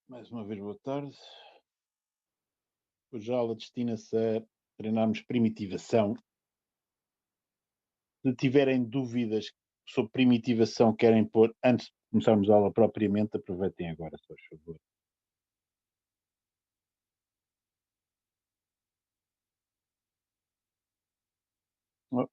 Mais uma vez, boa tarde. Hoje a aula destina-se a treinarmos primitivação. Se tiverem dúvidas sobre primitivação que querem pôr antes de começarmos a aula propriamente, aproveitem agora, se faz favor. Oh,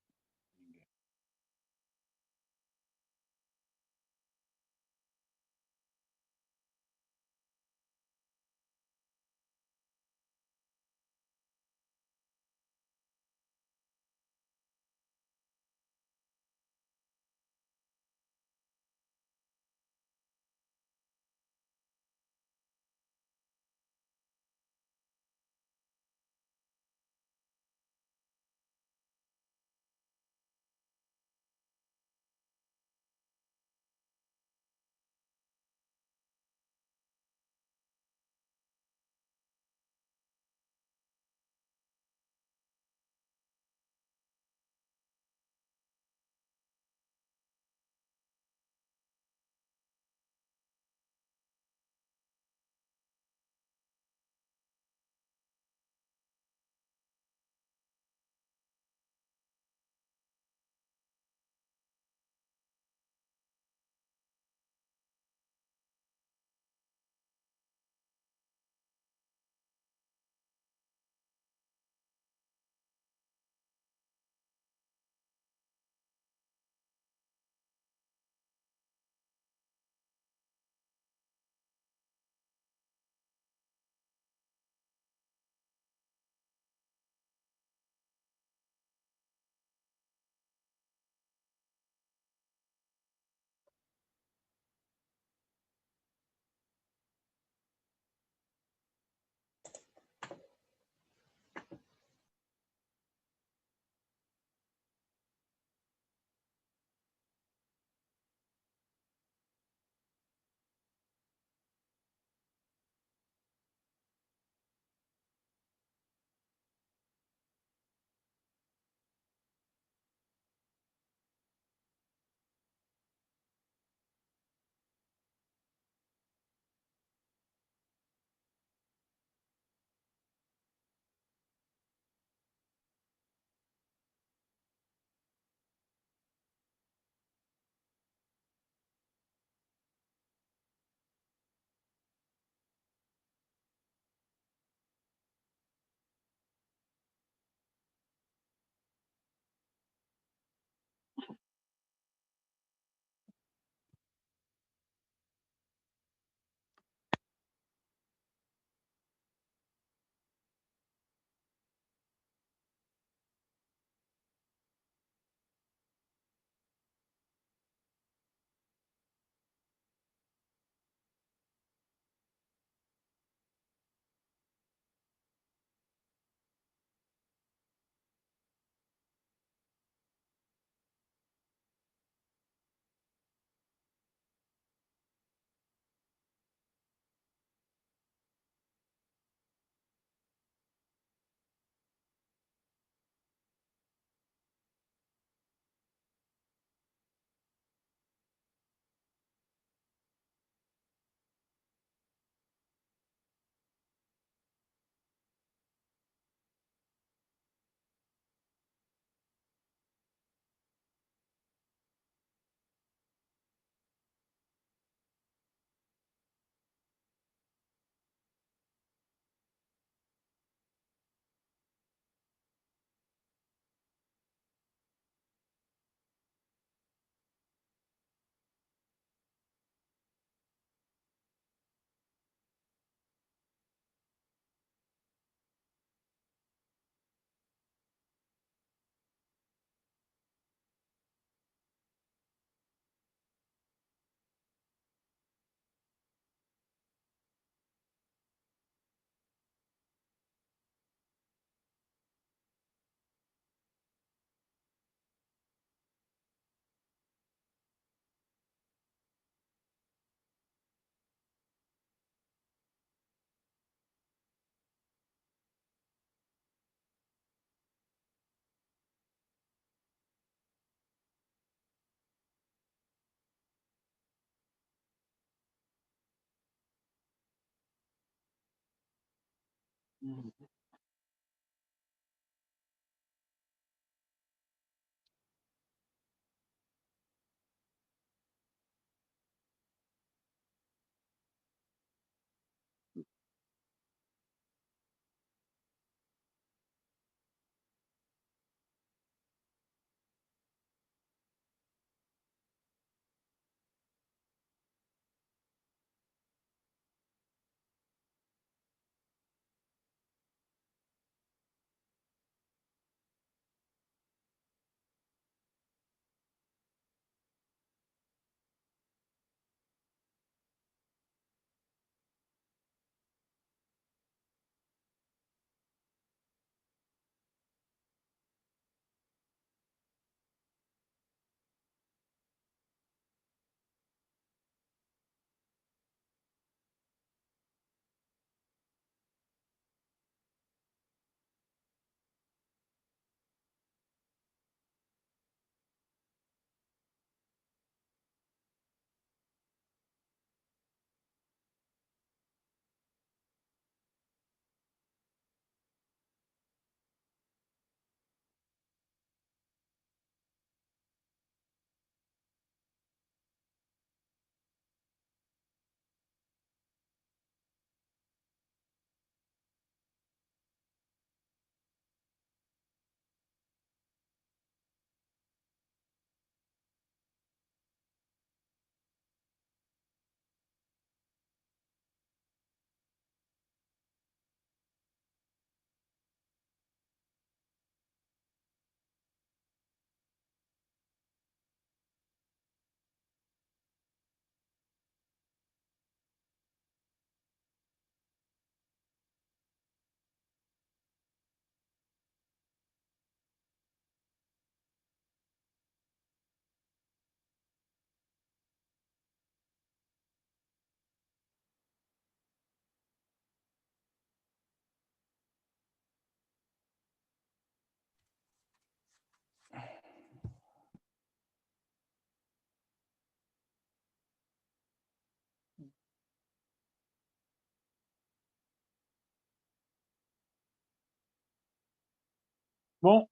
Bom,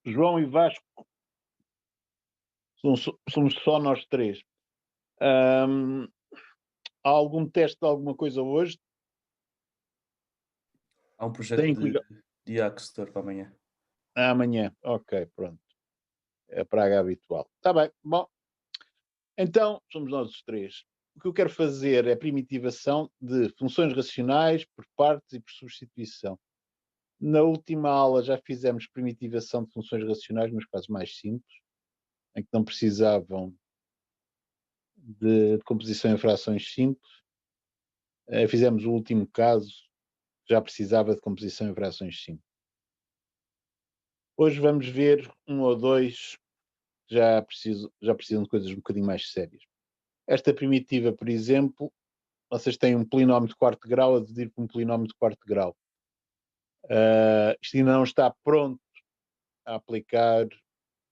João e Vasco, somos só nós três. Há algum teste de alguma coisa hoje? Há um projeto Tem que ligar. de Axtor para amanhã. Amanhã, ok, pronto. É a praga habitual. Está bem, bom. Então, somos nós os três. O que eu quero fazer é primitivação de funções racionais por partes e por substituição. Na última aula já fizemos primitivação de funções racionais, mas casos mais simples, em que não precisavam de composição em frações simples. Fizemos o último caso, já precisava de composição em frações simples. Hoje vamos ver um ou dois que já precisam de coisas um bocadinho mais sérias. Esta primitiva, por exemplo, vocês têm um polinómio de quarto grau a dividir por um polinómio de quarto grau. Isto ainda não está pronto a aplicar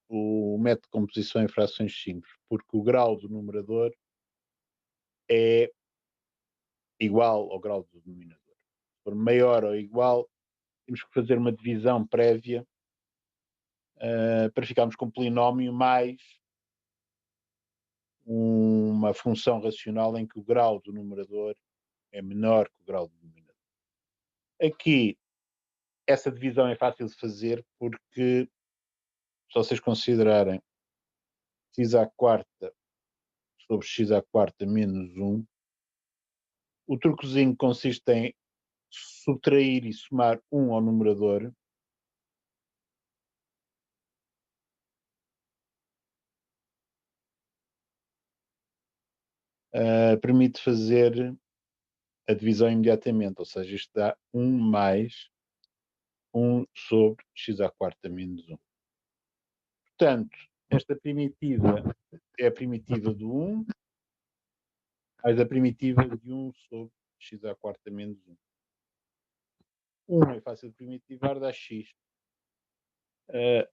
o método de composição em frações simples, porque o grau do numerador é igual ao grau do denominador. Se for maior ou igual, temos que fazer uma divisão prévia para ficarmos com um polinómio mais uma função racional em que o grau do numerador é menor que o grau do denominador. Aqui, essa divisão é fácil de fazer porque, se vocês considerarem x à quarta sobre x à quarta menos 1, o truquezinho consiste em subtrair e somar 1 ao numerador, permite fazer a divisão imediatamente, ou seja, isto dá 1 mais 1 sobre x à quarta menos 1. Portanto, esta primitiva é a primitiva do 1 mais a primitiva de 1 sobre x à quarta menos 1. 1 é fácil de primitivar, dá x.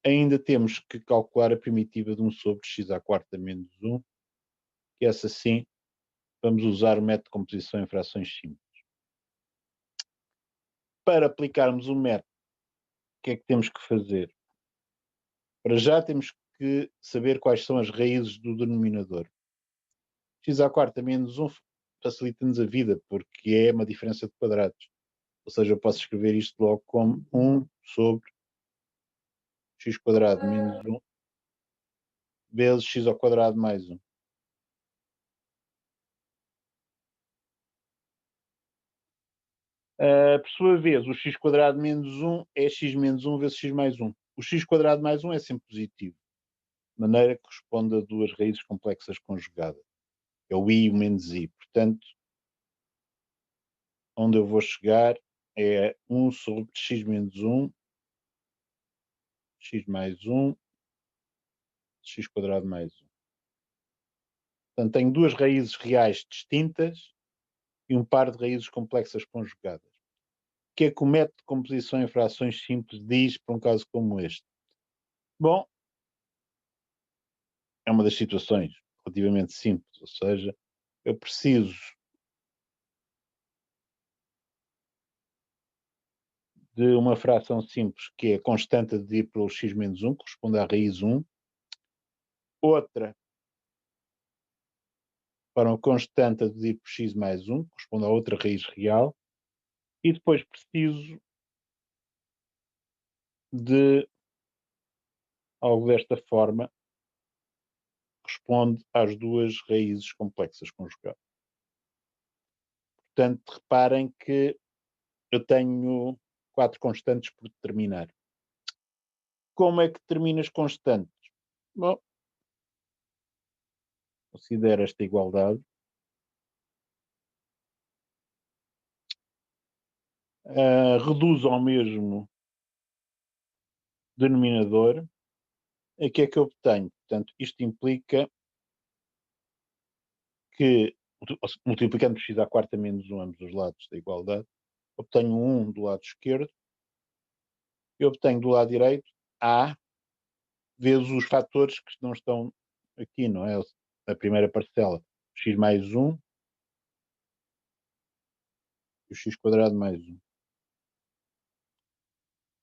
Ainda temos que calcular a primitiva de 1 sobre x à quarta menos 1, que essa sim vamos usar o método de composição em frações simples. para aplicarmos o método, o que é que temos que fazer? Para já temos que saber quais são as raízes do denominador. X à quarta menos 1 facilita-nos a vida, porque é uma diferença de quadrados. Ou seja, eu posso escrever isto logo como 1 sobre x quadrado menos 1 vezes x ao quadrado mais 1. Por sua vez, o x quadrado menos 1 é x menos 1 vezes x mais 1. O x quadrado mais 1 é sempre positivo, de maneira que corresponde a duas raízes complexas conjugadas. É o i e o menos i. Portanto, onde eu vou chegar é 1 sobre x menos 1, x mais 1, x quadrado mais 1. Portanto, tenho duas raízes reais distintas e um par de raízes complexas conjugadas. O que é que o método de composição em frações simples diz para um caso como este? Bom, é uma das situações relativamente simples, ou seja, eu preciso de uma fração simples que é a constante a dividir pelo x menos 1, corresponde à raiz 1. Outra para uma constante a dividir por x mais 1, corresponde a outra raiz real. E depois preciso de algo desta forma, corresponde às duas raízes complexas conjugadas. Portanto, reparem que eu tenho 4 constantes por determinar. Como é que determino as constantes? Bom, considero esta igualdade. Reduzo ao mesmo denominador. O que é que eu obtenho? Portanto, isto implica que, multiplicando por x à quarta menos 1 ambos os lados da igualdade, obtenho 1 do lado esquerdo e obtenho do lado direito A vezes os fatores que não estão aqui, não é? A primeira parcela, x mais 1 e o x quadrado mais 1.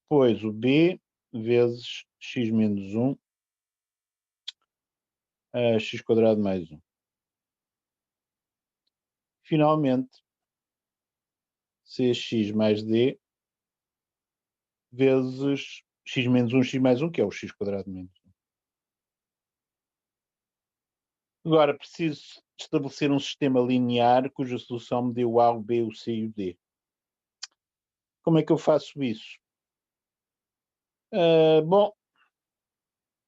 Depois o B vezes x menos 1 a x quadrado mais 1. Finalmente, cx mais d vezes x menos 1, x mais 1, que é o x quadrado menos 1. Agora, preciso estabelecer um sistema linear cuja solução me dê o A, o B, o C e o D. Como é que eu faço isso? Bom,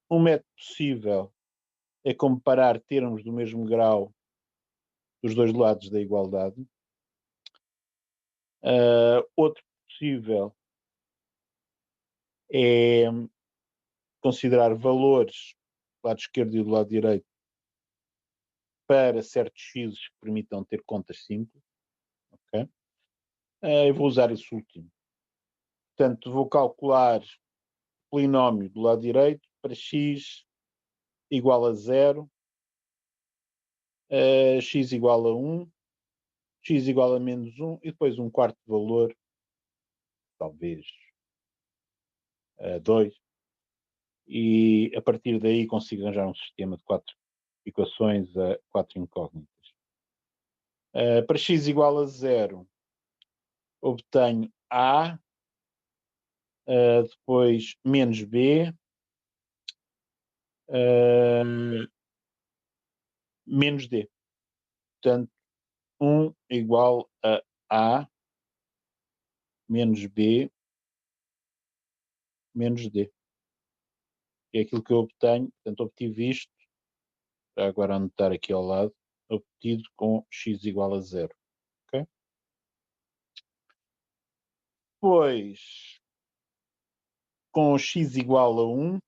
um método possível é comparar termos do mesmo grau dos dois lados da igualdade. Outro possível é considerar valores do lado esquerdo e do lado direito para certos x que permitam ter contas simples. Okay? Eu vou usar esse último. Portanto, vou calcular o polinómio do lado direito para x igual a 0, x igual a 1, x igual a menos 1 e depois um quarto valor, talvez 2, e a partir daí consigo arranjar um sistema de 4 equações a 4 incógnitas. Para x igual a 0, obtenho A, depois menos B, menos D. Portanto, 1 igual a A menos B menos D. É aquilo que eu obtenho. Portanto, obtive isto, já agora anotar aqui ao lado, obtido com x igual a 0. Okay? Depois, com x igual a 1,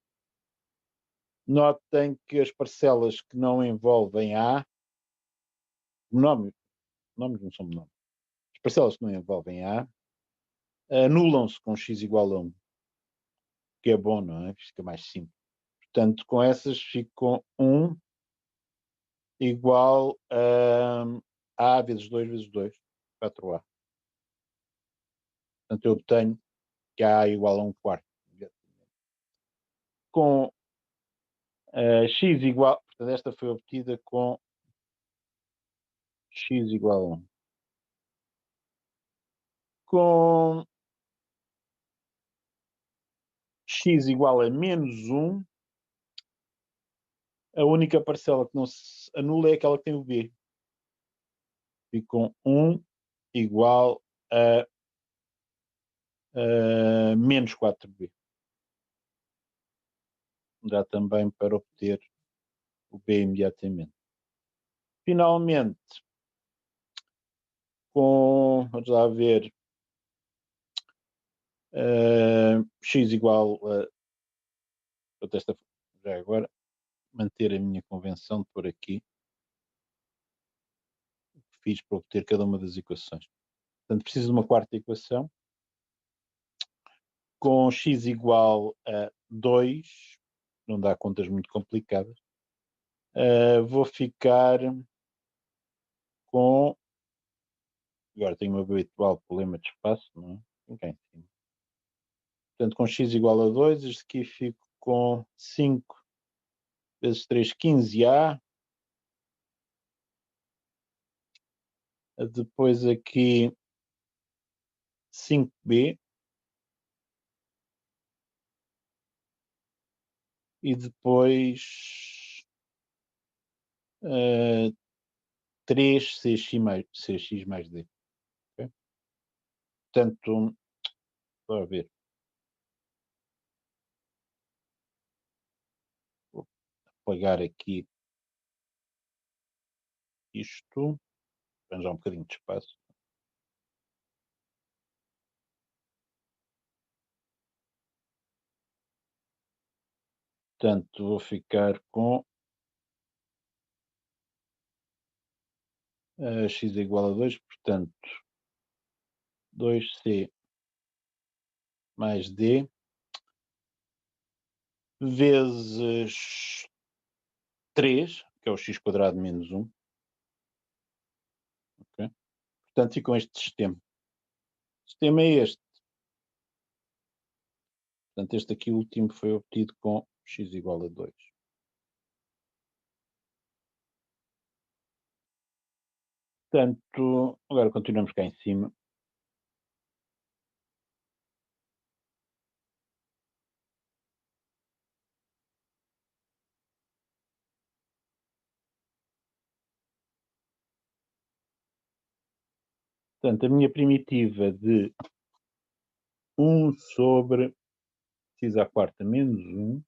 notem que as parcelas que não envolvem A, monómios não são monómios, as parcelas que não envolvem A, anulam-se com x igual a 1, que é bom, não é? Fica mais simples. Portanto, com essas fico com 1 igual a A vezes 2 vezes 2, 4A. Portanto, eu obtenho que A igual a 1/4. Com x igual, portanto, esta foi obtida com x igual a 1. Com x igual a menos 1, a única parcela que não se anula é aquela que tem o b. E com 1 igual a menos 4b. Dá também para obter o b imediatamente. Finalmente, vamos lá ver, x igual a, já agora, manter a minha convenção de pôr aqui o que fiz para obter cada uma das equações. Portanto, preciso de uma quarta equação com x igual a 2, não dá contas muito complicadas. Vou ficar com, agora tenho o meu habitual problema de espaço, não é? Tem cá em cima. Portanto, com x igual a 2, isto aqui fico com 5 vezes 3, 15A. Depois aqui 5B. E depois 3cx mais d. Okay? Portanto, para ver. Vou apagar aqui isto. Arranjar um bocadinho de espaço. Portanto, vou ficar com x igual a 2, portanto, 2c mais d vezes 3, que é o x quadrado menos 1. Okay? Portanto, ficam este sistema. O sistema é este. Portanto, este aqui último foi obtido com x igual a 2. Portanto, agora continuamos cá em cima. Portanto, a minha primitiva de 1 sobre x à quarta menos 1.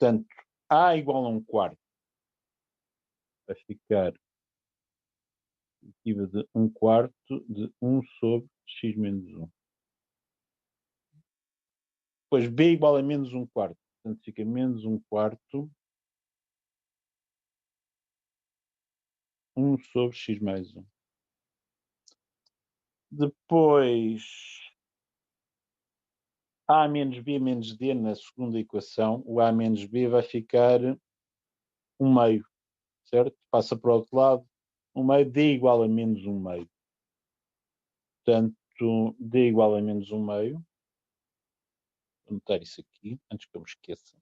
Portanto, A igual a 1/4. Vai ficar primitiva de 1/4 de 1 sobre x menos 1. Depois B igual a menos 1/4. Portanto, fica menos 1/4 1 sobre x mais 1. Depois A menos B menos D na segunda equação. O A menos B vai ficar 1 meio, certo? Passa para o outro lado. 1 meio, D igual a menos 1 meio. Portanto, D igual a menos 1 meio. Vou anotar isso aqui, antes que eu me esqueça.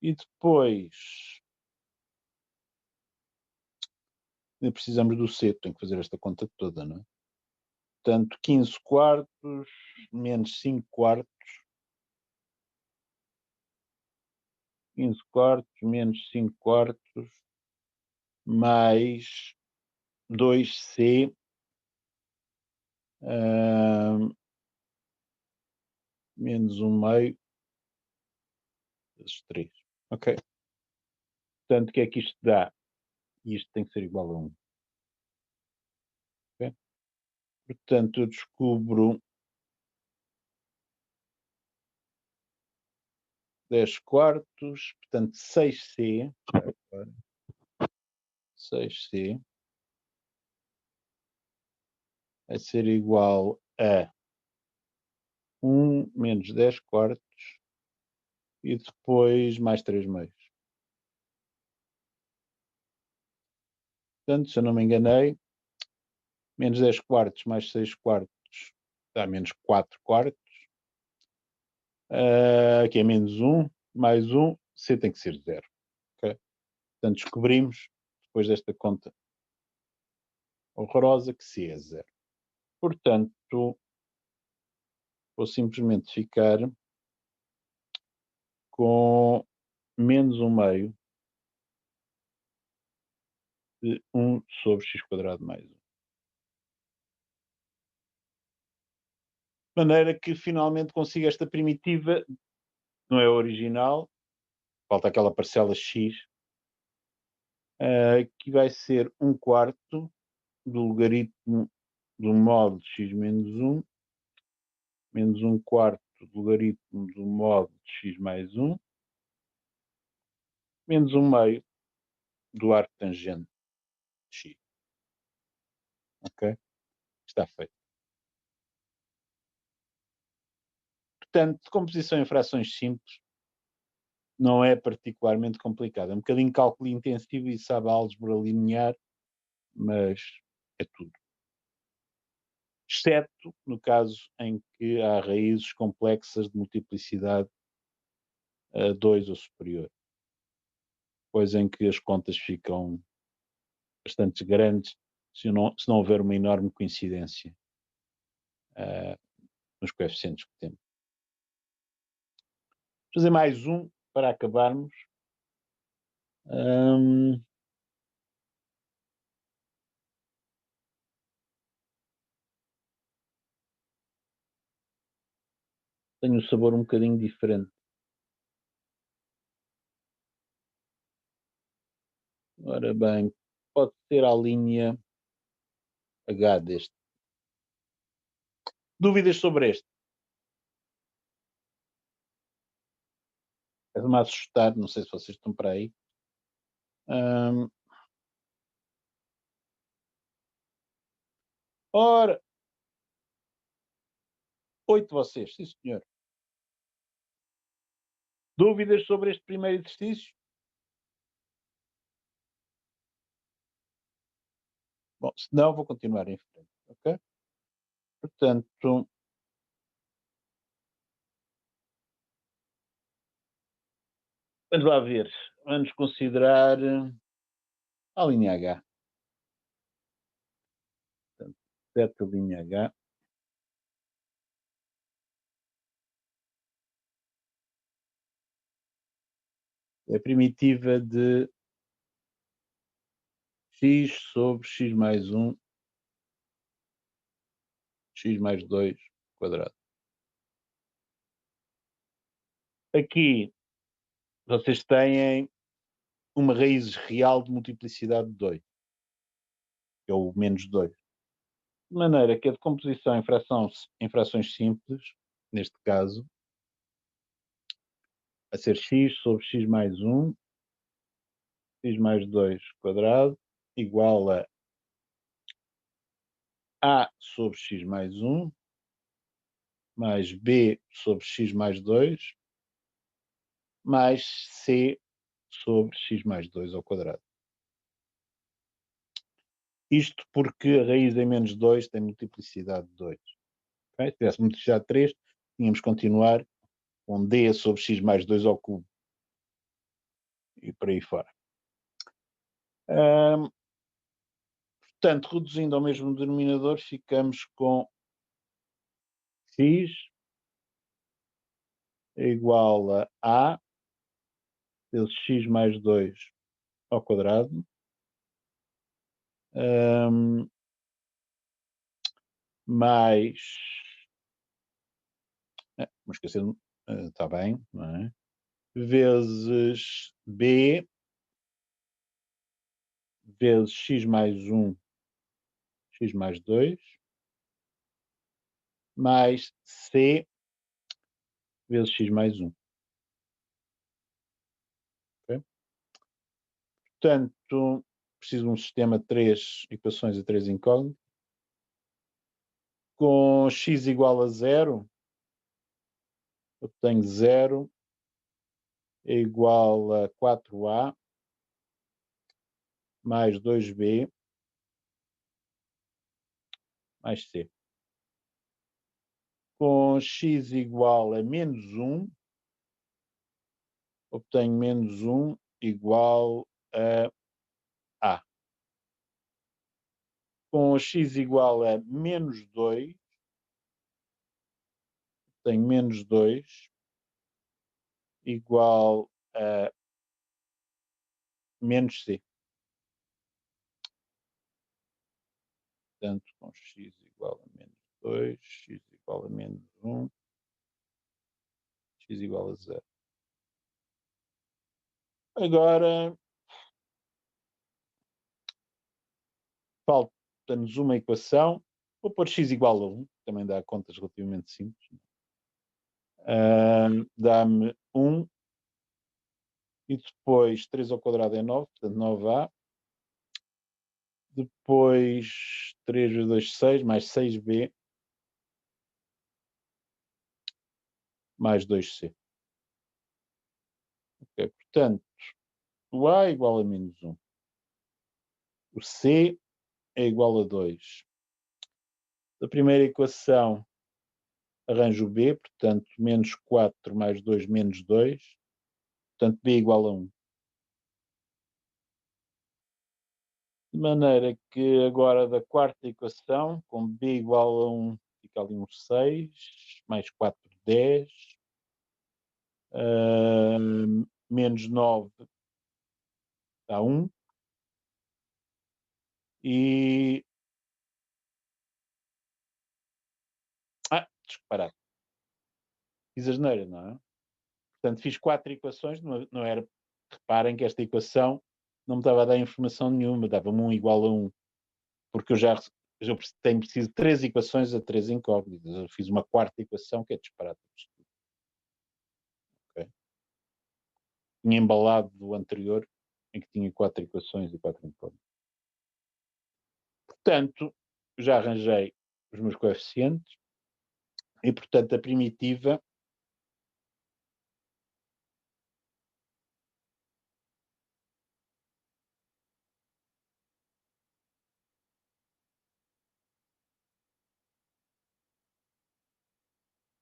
E depois precisamos do C, tenho que fazer esta conta toda, não é? Portanto, 15 quartos menos 5 quartos. 15 quartos menos 5 quartos mais 2C menos 1 meio vezes 3. Ok. Portanto, o que é que isto dá? Isto tem que ser igual a 1. Okay? Portanto, eu descubro 10 quartos, portanto 6C, 6C vai ser igual a 1 menos 10 quartos e depois mais 3 meios. Portanto, se eu não me enganei, menos 10 quartos mais 6 quartos dá menos 4 quartos. Aqui é menos 1, mais 1, C tem que ser 0. Okay? Portanto, descobrimos, depois desta conta horrorosa, que C é 0. Portanto, vou simplesmente ficar com menos 1 meio de 1 sobre x quadrado mais 1. De maneira que finalmente consigo esta primitiva, não é a original, falta aquela parcela x, que vai ser 1 quarto do logaritmo do modo de x menos 1, menos 1 quarto do logaritmo do modo de x mais 1, menos 1 meio do arco tangente de x. Ok? Está feito. Portanto, composição em frações simples não é particularmente complicada. É um bocadinho cálculo intensivo e sabe a álgebra linear, mas é tudo. Exceto no caso em que há raízes complexas de multiplicidade a 2 ou superior. Pois em que as contas ficam bastante grandes se não houver uma enorme coincidência nos coeficientes que temos. Vou fazer mais um para acabarmos. Tem um sabor um bocadinho diferente. Ora bem, pode ser a linha H deste. Dúvidas sobre este? É-me a assustar, não sei se vocês estão para aí. Ora, 8 vocês, sim senhor. Dúvidas sobre este primeiro exercício? Bom, se não, vou continuar em frente, ok? Portanto, vamos lá ver. Vamos considerar a linha H. Portanto, certa linha H. É a primitiva de x sobre x mais 1, x mais 2 quadrado. Aqui vocês têm uma raiz real de multiplicidade de 2, que é o menos 2. De maneira que a decomposição em frações simples, neste caso, vai ser x sobre x mais 1, x mais 2 quadrado, igual a sobre x mais 1, mais b sobre x mais 2, mais c sobre x mais 2 ao quadrado. Isto porque a raiz em menos 2 tem multiplicidade de 2. Okay? Se tivesse multiplicidade de 3, tínhamos que continuar com d sobre x mais 2 ao cubo. E por aí fora. Portanto, reduzindo ao mesmo denominador, ficamos com x é igual a vezes x mais 2 ao quadrado, mais, não esquecer, está bem, não é? Vezes b vezes x mais 1, x mais 2, mais c vezes x mais 1. Okay? Portanto, preciso de um sistema de 3 equações a 3 incógnitas. Com x igual a 0, eu tenho 0 é igual a 4a mais 2b mais C. Com x igual a menos 1, obtenho menos 1 igual a A. Com x igual a menos 2, tenho menos 2 igual a menos C. Portanto, com x igual a menos 2, x igual a menos 1, x igual a 0. Agora, falta-nos uma equação. Vou pôr x igual a 1, também dá contas relativamente simples. Dá-me 1 e depois 3 ao quadrado é 9, portanto 9A. Depois 3 vezes 2, 6, mais 6B, mais 2C. Okay, portanto, o A é igual a menos 1. O C é igual a 2. Da primeira equação, arranjo o B, portanto, menos 4 mais 2, menos 2. Portanto, B igual a 1. De maneira que agora da quarta equação, com B igual a 1, fica ali um 6, mais 4, 10, menos 9 dá 1, e... disparado. Fiz asneira, não é? Portanto, fiz 4 equações, não era... Reparem que esta equação não me estava a dar informação nenhuma, dava-me 1 igual a 1, porque eu tenho preciso de 3 equações a 3 incógnitas. Eu fiz uma quarta equação que é disparate. Okay? Tinha embalado do anterior, em que tinha 4 equações e 4 incógnitas. Portanto, já arranjei os meus coeficientes e, portanto, a primitiva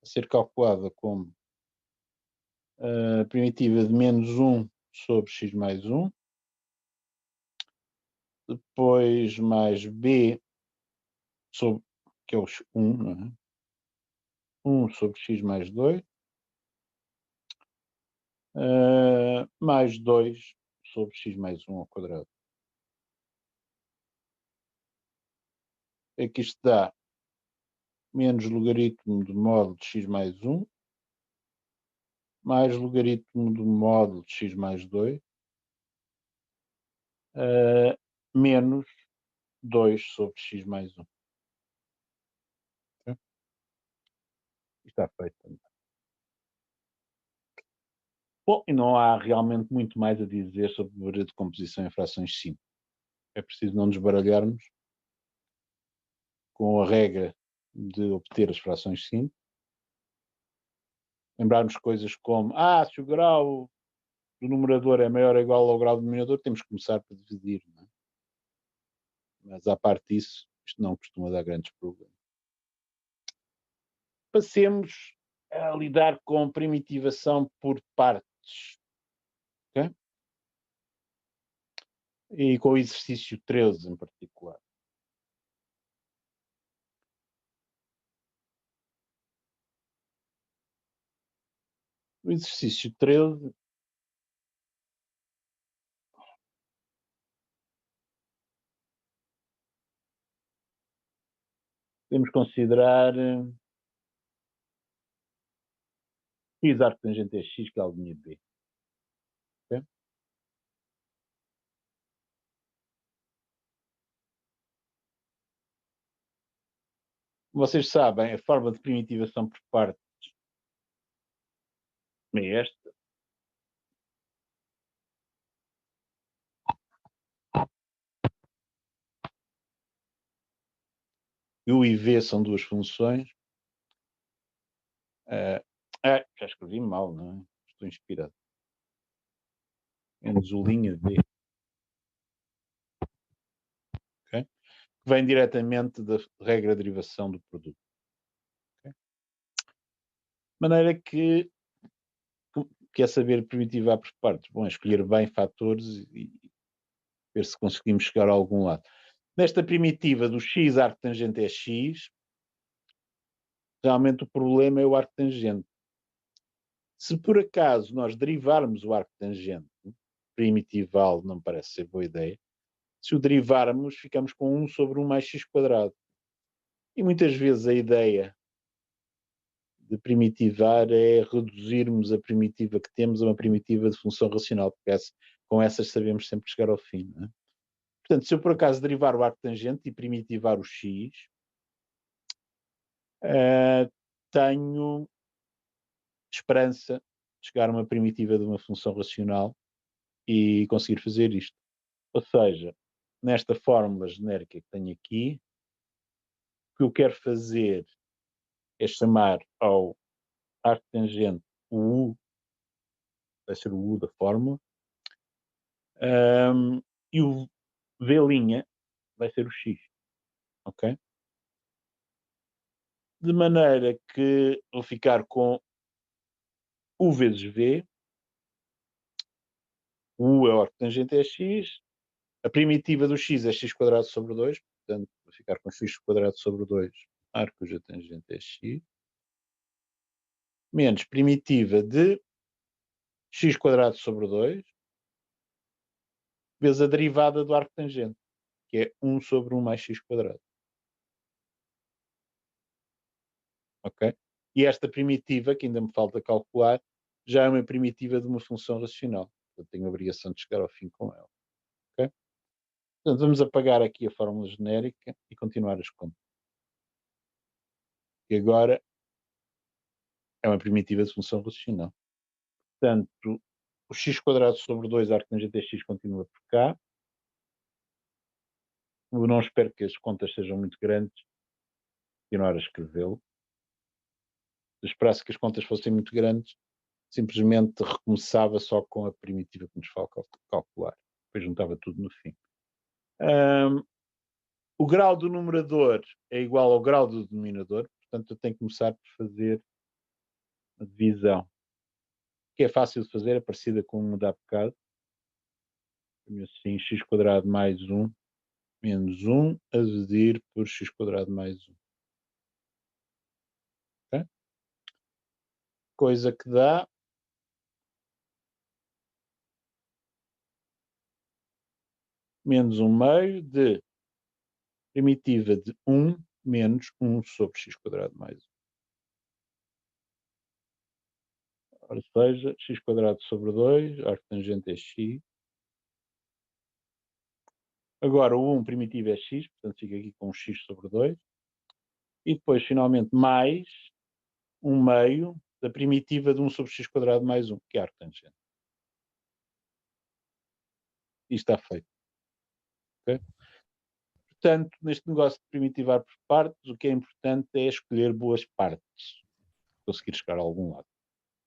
a ser calculada como a primitiva de menos 1 sobre x mais 1, depois mais b sobre, que é o 1, não é? 1 sobre x mais 2, mais 2 sobre x mais 1 ao quadrado. É que isto dá menos logaritmo do módulo de x mais 1, mais logaritmo do módulo de x mais 2, menos 2 sobre x mais 1. Okay? Está feito também. Bom, e não há realmente muito mais a dizer sobre a decomposição em frações simples. É preciso não nos baralharmos com a regra de obter as frações simples. Lembrarmos coisas como, se o grau do numerador é maior ou igual ao grau do denominador, temos que começar por dividir. Não é? Mas, à parte disso, isto não costuma dar grandes problemas. Passemos a lidar com primitivação por partes. Okay? E com o exercício 13 em particular. O exercício 13 temos que considerar x arctangente é x, que é a linha B. Okay? Vocês sabem, a forma de primitivação por partes é esta. U e V são duas funções. Já escrevi mal, não é? Estou inspirado. Menos o linha V. Okay? que vem diretamente da regra de derivação do produto. Okay? De maneira que quer saber primitivar por partes? Bom, é escolher bem fatores e ver se conseguimos chegar a algum lado. Nesta primitiva do x arco tangente é x, realmente o problema é o arco tangente. Se por acaso nós derivarmos o arco tangente, primitivá-lo não parece ser boa ideia. Se o derivarmos, ficamos com 1 sobre 1 mais x quadrado. E muitas vezes a ideia de primitivar é reduzirmos a primitiva que temos a uma primitiva de função racional, porque com essas sabemos sempre chegar ao fim. Não é? Portanto, se eu por acaso derivar o arco tangente e primitivar o x, tenho esperança de chegar a uma primitiva de uma função racional e conseguir fazer isto. Ou seja, nesta fórmula genérica que tenho aqui, o que eu quero fazer é chamar ao arco tangente o U, vai ser o U da fórmula, e o V' vai ser o X. Ok? De maneira que vou ficar com U vezes V, o U é o arco tangente é X, a primitiva do X é X quadrado sobre 2, portanto vou ficar com X quadrado sobre 2, arco cuja tangente é X, menos primitiva de X quadrado sobre 2, vezes a derivada do arco tangente, que é 1 sobre 1 mais X quadrado. Ok? E esta primitiva, que ainda me falta calcular, já é uma primitiva de uma função racional. Eu tenho a obrigação de chegar ao fim com ela. Ok? Portanto, vamos apagar aqui a fórmula genérica e continuar as contas. E agora é uma primitiva de função racional. Portanto, o x quadrado sobre 2 arco tangente x continua por cá. Eu não espero que as contas sejam muito grandes. Continuar a escrevê-lo. Se esperasse que as contas fossem muito grandes, simplesmente recomeçava só com a primitiva que nos falta calcular. Depois juntava tudo no fim. O grau do numerador é igual ao grau do denominador, portanto eu tenho que começar por fazer a divisão, que é fácil de fazer, é parecida com uma da bocado. Assim, x quadrado mais 1 menos 1 a dividir por x quadrado mais 1. Okay? Coisa que dá menos 1 meio de primitiva de 1 menos 1 sobre x quadrado mais 1. Ora seja, x quadrado sobre 2, arco tangente é x. Agora o 1 primitivo é x, portanto fica aqui com x sobre 2. E depois, finalmente, mais 1 meio da primitiva de 1 sobre x quadrado mais 1, que é arco tangente. E está feito. Okay? Portanto, neste negócio de primitivar por partes, o que é importante é escolher boas partes. Conseguir chegar a algum lado.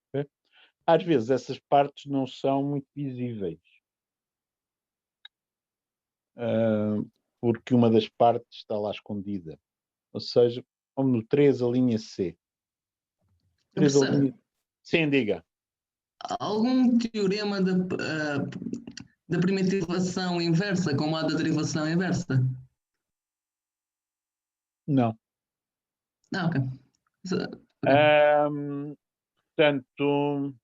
Okay? Às vezes essas partes não são muito visíveis. Porque uma das partes está lá escondida. Ou seja, vamos no 3, a linha C. 3 a linha... Sim, diga. Algum teorema da primitivação inversa, como a da derivação inversa? Não. Ok. Portanto,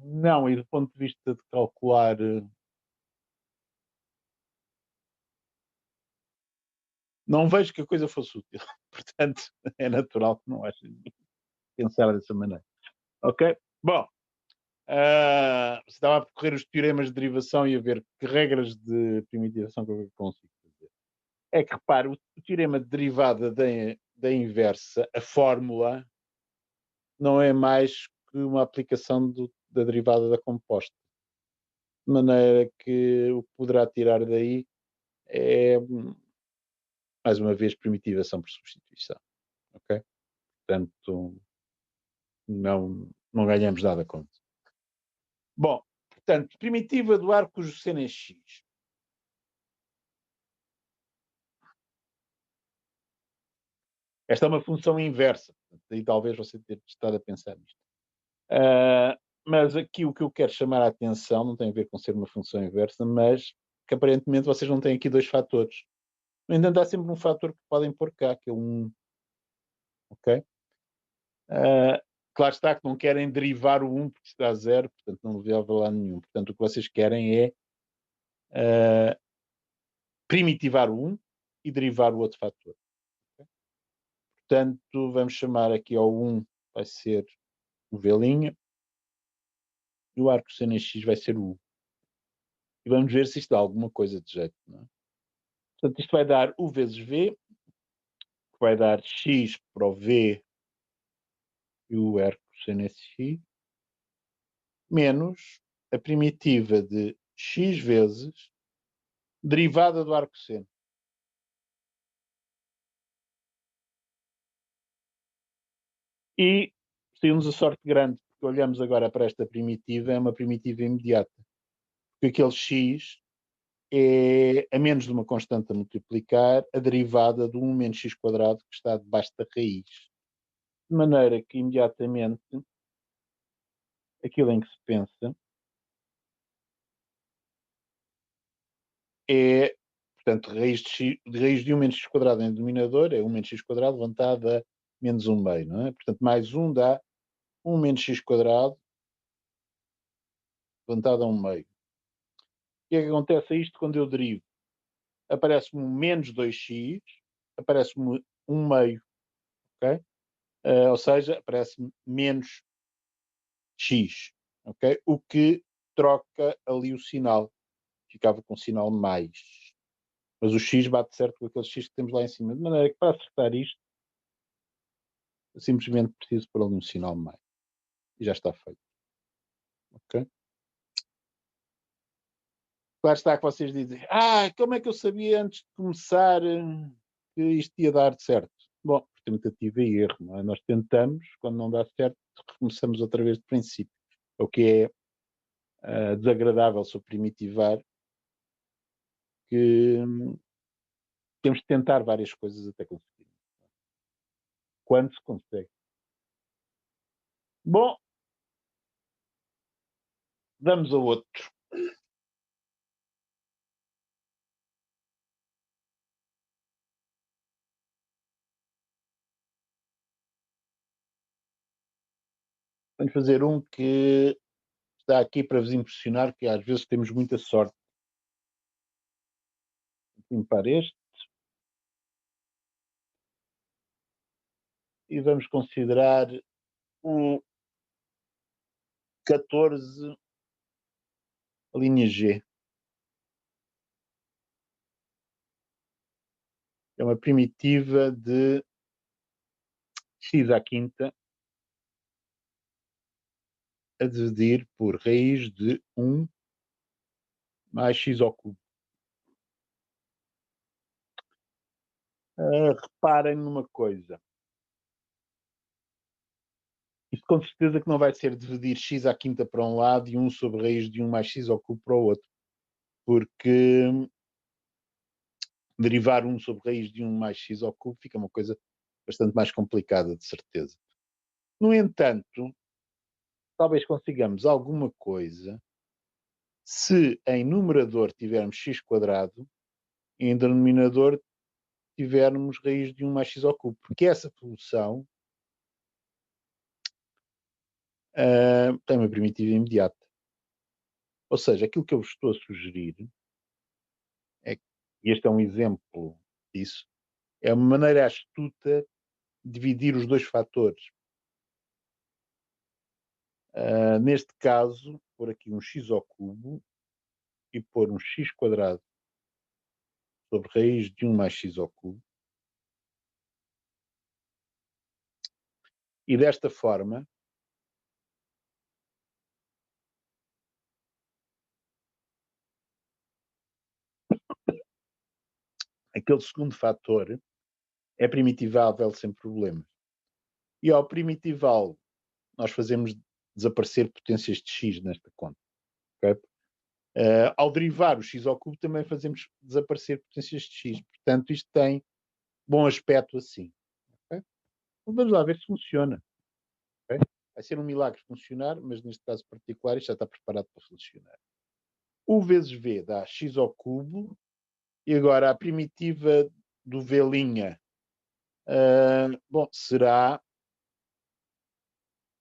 não, e do ponto de vista de calcular não vejo que a coisa fosse útil. Portanto, é natural que não achem pensar dessa maneira. Ok? Bom, estava a percorrer os teoremas de derivação e a ver que regras de primitivação que eu consigo fazer. É que, repare, o teorema de derivada da inversa, a fórmula, não é mais que uma aplicação da derivada da composta. De maneira que o que poderá tirar daí é, mais uma vez, primitivação por substituição. Ok? Portanto, não ganhamos nada com isso. Bom, portanto, primitiva do ar cujo seno é x. Esta é uma função inversa. Daí talvez você tenha estado a pensar nisto. Mas aqui o que eu quero chamar a atenção não tem a ver com ser uma função inversa, mas que aparentemente vocês não têm aqui dois fatores. No entanto, há sempre um fator que podem pôr cá, que é um. Ok? Claro está que não querem derivar o 1 porque está a 0, portanto não leva lá nenhum. Portanto, o que vocês querem é primitivar o 1 e derivar o outro fator. Okay? Portanto, vamos chamar aqui ao 1, vai ser o V', e o arco seno x vai ser o U. E vamos ver se isto dá alguma coisa de jeito. Não é? Portanto, isto vai dar U vezes V, que vai dar x para o V e o arco seno x, menos a primitiva de x vezes derivada do arco seno. E saiu-nos a sorte grande, porque olhamos agora para esta primitiva, é uma primitiva imediata. Porque aquele x é a menos de uma constante a multiplicar a derivada do 1 menos x quadrado que está debaixo da raiz. De maneira que imediatamente aquilo em que se pensa é, portanto, raiz de 1 menos x quadrado em denominador é 1 menos x quadrado levantado a menos 1 meio, não é? Portanto, mais 1 dá 1 menos x quadrado levantado a 1 meio. O que é que acontece a isto quando eu derivo? Aparece-me um menos 2x, aparece-me 1 meio, ok? Ou seja, aparece-me menos x, ok? O que troca ali o sinal. Ficava com o sinal mais. Mas o x bate certo com aquele x que temos lá em cima. De maneira que para acertar isto, eu simplesmente preciso pôr ali um sinal mais. E já está feito. Ok? Claro está que vocês dizem, como é que eu sabia antes de começar que isto ia dar certo? Bom, por tentativa e erro, não é? Nós tentamos, quando não dá certo, recomeçamos outra vez de princípio. O que é desagradável sobre primitivar, que temos de tentar várias coisas até conseguir. Quando se consegue. Bom, vamos a outro. Vamos fazer um que está aqui para vos impressionar, que às vezes temos muita sorte. Vou limpar este. E vamos considerar o 14, a linha G. É uma primitiva de x à quinta a dividir por raiz de 1 mais x ao cubo. Reparem numa coisa. Isto com certeza que não vai ser dividir x à quinta para um lado e 1 sobre raiz de 1 mais x ao cubo para o outro. Porque derivar 1 sobre raiz de 1 mais x ao cubo fica uma coisa bastante mais complicada, de certeza. No entanto, talvez consigamos alguma coisa se em numerador tivermos x quadrado e em denominador tivermos raiz de 1 mais x ao cubo, porque essa função tem uma primitiva imediata. Ou seja, aquilo que eu vos estou a sugerir é, e este é um exemplo disso, é uma maneira astuta de dividir os dois fatores. Neste caso, pôr aqui um x ao cubo e pôr um x quadrado sobre raiz de 1 mais x ao cubo. E desta forma, aquele segundo fator é primitivável sem problemas. E ao primitivá-lo, nós fazemos desaparecer potências de x nesta conta. ok? Ao derivar o x ao cubo também fazemos desaparecer potências de x. Portanto, isto tem bom aspecto assim. Okay? Então, vamos lá ver se funciona. Okay? Vai ser um milagre funcionar, mas neste caso particular isto já está preparado para funcionar. U vezes V dá x ao cubo. E agora a primitiva do V', bom, será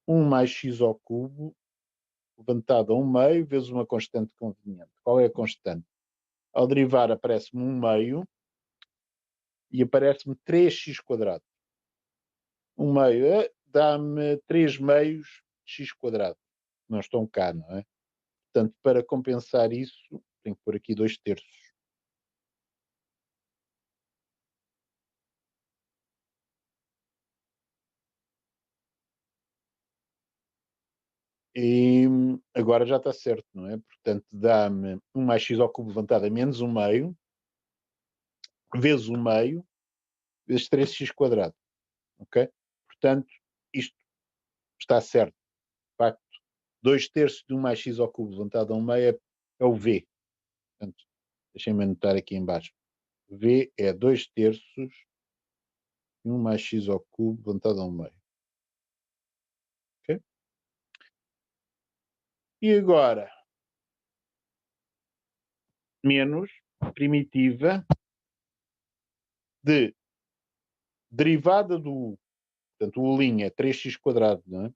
1 mais x ao cubo levantado a 1 meio vezes uma constante conveniente. Qual é a constante? Ao derivar aparece-me 1 meio e aparece-me 3x quadrado. 1 meio dá-me 3 meios x quadrado. Não estão cá, não é? Portanto, para compensar isso, tenho que pôr aqui 2/3. E agora já está certo, não é? Portanto, dá-me 1 mais x ao cubo levantado a menos 1 meio, vezes 1 meio, vezes 3x quadrado. Ok? Portanto, isto está certo. De facto, 2/3 de 1 mais x ao cubo levantado a 1 meio é o V. Portanto, deixem-me anotar aqui em baixo. V é 2/3 de 1 mais x ao cubo levantado a 1 meio. Ok? E agora, menos primitiva de derivada do U. Portanto, o U' é 3x quadrado, não é?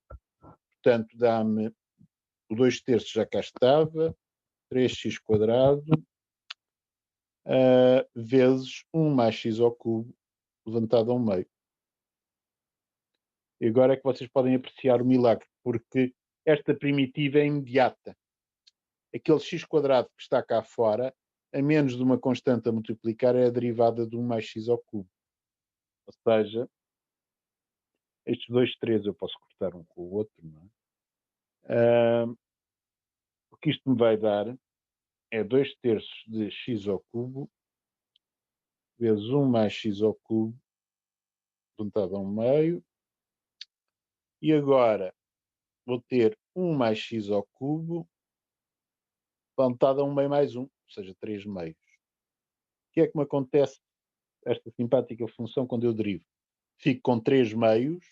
Portanto, dá-me o 2/3 já cá estava, 3x quadrado, vezes 1 mais x ao cubo, levantado ao meio. E agora é que vocês podem apreciar o milagre, porque esta primitiva é imediata. Aquele x quadrado que está cá fora, a menos de uma constante a multiplicar, é a derivada de 1 mais x ao cubo. Ou seja, estes 2/3 eu posso cortar um com o outro, não é? O que isto me vai dar é 2/3 de x ao cubo vezes 1 mais x ao cubo levantado a 1 meio. E agora vou ter 1 mais x ao cubo levantado a 1 meio mais 1, ou seja, 3 meios. O que é que me acontece esta simpática função quando eu derivo? Fico com 3 meios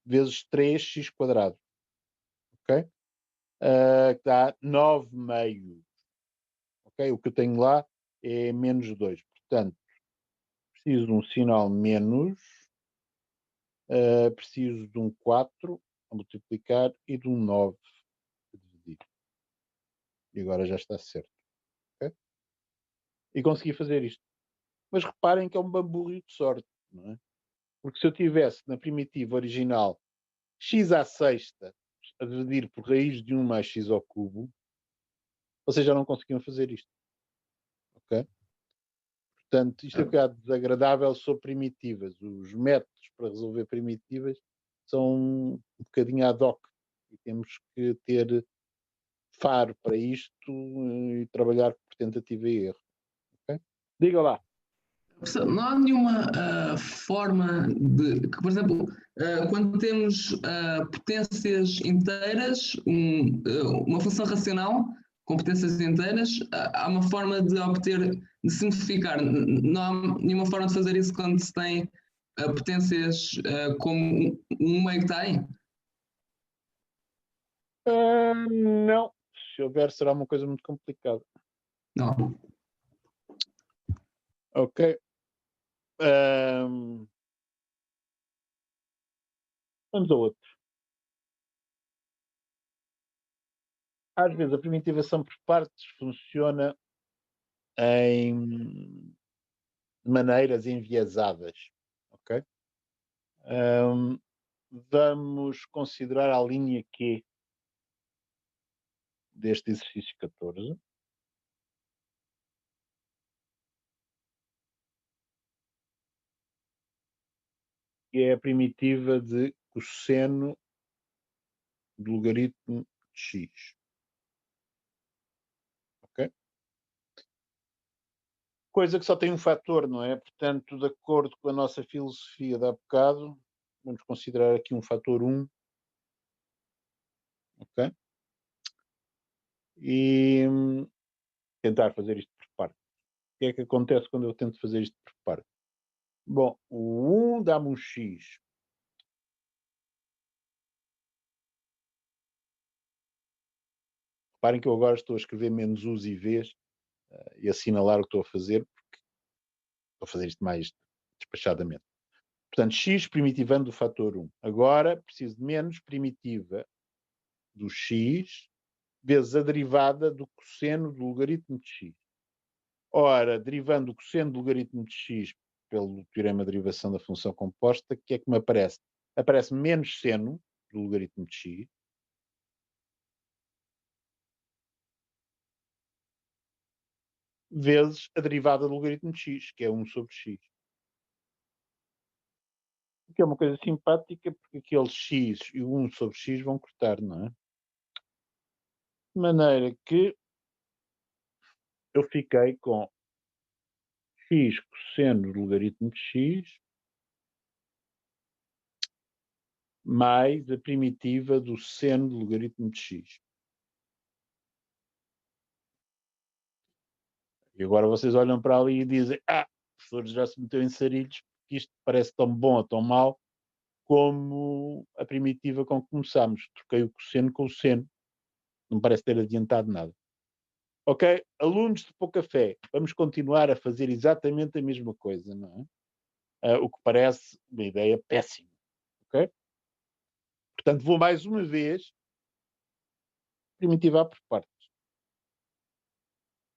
vezes 3x quadrado. Ok? Que dá 9 meios. Ok? O que eu tenho lá é menos 2. Portanto, preciso de um sinal menos, preciso de um 4 a multiplicar e de um 9 a dividir. E agora já está certo. Okay? E consegui fazer isto. Mas reparem que é um bamburro de sorte, não é? Porque se eu tivesse na primitiva original x à sexta a dividir por raiz de 1 mais x ao cubo, vocês já não conseguiam fazer isto. Ok? Portanto, isto é um bocado desagradável sobre primitivas. Os métodos para resolver primitivas são um bocadinho ad hoc e temos que ter faro para isto e trabalhar por tentativa e erro. Okay? Diga lá. Professor, não há nenhuma forma de que, por exemplo, quando temos potências inteiras, uma função racional com potências inteiras, há uma forma de obter, de simplificar. Não há nenhuma forma de fazer isso quando se tem potências como um meio que tem? Não. Se houver, será uma coisa muito complicada. Não. Ok. Vamos ao outro. Às vezes a primitivação por partes funciona em maneiras enviesadas. Ok? Vamos considerar a linha Q deste exercício 14. Que é a primitiva de cosseno do logaritmo de x. Ok? Coisa que só tem um fator, não é? Portanto, de acordo com a nossa filosofia de há bocado, vamos considerar aqui um fator 1. Ok? e tentar fazer isto por partes. O que é que acontece quando eu tento fazer isto por partes? Bom, o 1 dá-me um x. Reparem que eu agora estou a escrever menos u's e v's e assinalar o que estou a fazer, porque estou a fazer isto mais despachadamente. Portanto, x primitivando do fator 1. Agora preciso de menos primitiva do x vezes a derivada do cosseno do logaritmo de x. Ora, derivando o cosseno do logaritmo de x pelo teorema de derivação da função composta, o que é que me aparece? Aparece menos seno do logaritmo de x vezes a derivada do logaritmo de x, que é 1 sobre x. O que é uma coisa simpática, porque aquele x e o 1 sobre x vão cortar, não é? De maneira que eu fiquei com x cosseno do logaritmo de x mais a primitiva do seno do logaritmo de x. E agora vocês olham para ali e dizem: o professor já se meteu em sarilhos, porque isto parece tão bom ou tão mau como a primitiva com que começámos. Troquei o cosseno com o seno. Não parece ter adiantado nada. Ok? Alunos de pouca fé, vamos continuar a fazer exatamente a mesma coisa, não é? O que parece uma ideia péssima. Ok? Portanto, vou mais uma vez primitivar por partes,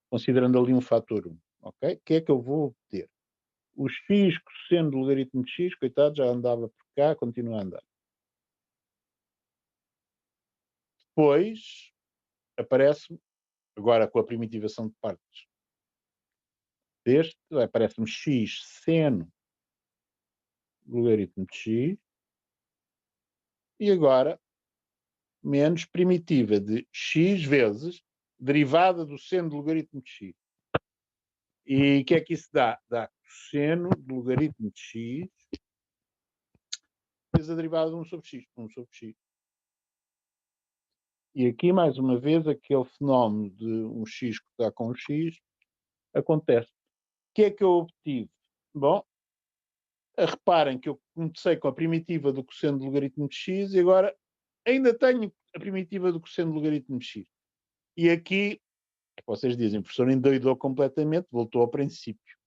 considerando ali um fator 1. Ok? O que é que eu vou obter? O x cosseno do logaritmo de x, coitado, já andava por cá, continua a andar. Depois aparece-me, agora com a primitivação de partes deste, aparece-me x seno do logaritmo de x, e agora menos primitiva de x vezes derivada do seno do logaritmo de x. E o que é que isso dá? Dá cosseno do logaritmo de x vezes a derivada de 1 sobre x. 1 sobre x. E aqui, mais uma vez, aquele fenómeno de um x que está com um x acontece. O que é que eu obtive? Bom, reparem que eu comecei com a primitiva do cosseno do logaritmo de x e agora ainda tenho a primitiva do cosseno do logaritmo de x. E aqui, vocês dizem, o professor endoidou completamente, voltou ao princípio.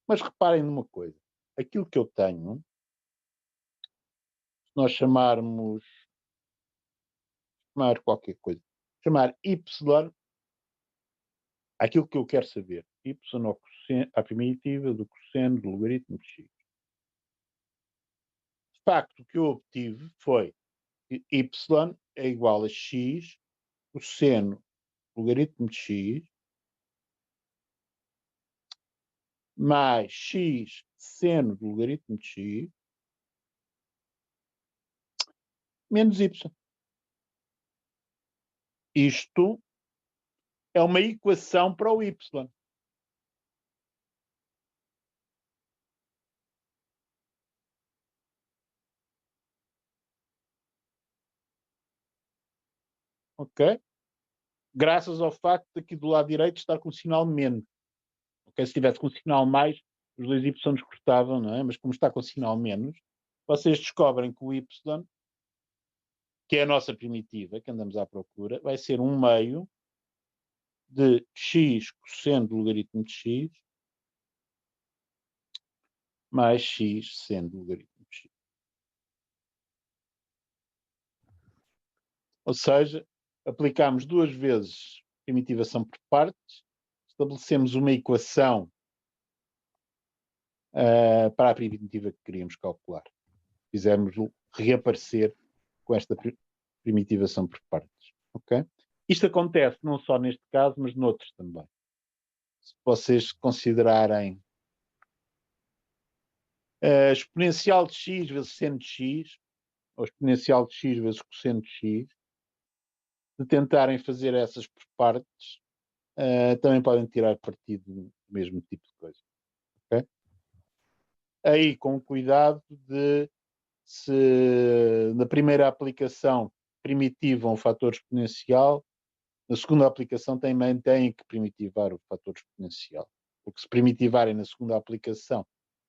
Mas reparem numa coisa. Aquilo que eu tenho, se nós chamar qualquer coisa, chamar y aquilo que eu quero saber, y ao cosseno, à primitiva do cosseno do logaritmo de x. De facto, o que eu obtive foi que y é igual a x cosseno do logaritmo de x mais x seno do logaritmo de x menos y. Isto é uma equação para o y. Ok? Graças ao facto de aqui do lado direito estar com o sinal menos. Okay? Se tivesse com o sinal mais, os dois y nos cortavam, não é? Mas como está com o sinal menos, vocês descobrem que o y, que é a nossa primitiva, que andamos à procura, vai ser 1/2 de x cosseno do logaritmo de x mais x seno do logaritmo de x. Ou seja, aplicamos duas vezes primitivação por partes, estabelecemos uma equação para a primitiva que queríamos calcular. Fizemos-o reaparecer com esta primitivação por partes. Okay? Isto acontece não só neste caso, mas noutros também. Se vocês considerarem exponencial de x vezes seno de x, ou exponencial de x vezes cosseno de x, de tentarem fazer essas por partes, também podem tirar partido do mesmo tipo de coisa. Okay? Aí, com o cuidado de, se na primeira aplicação primitivam o fator exponencial, Na segunda aplicação também têm que primitivar o fator exponencial. Porque se primitivarem na segunda aplicação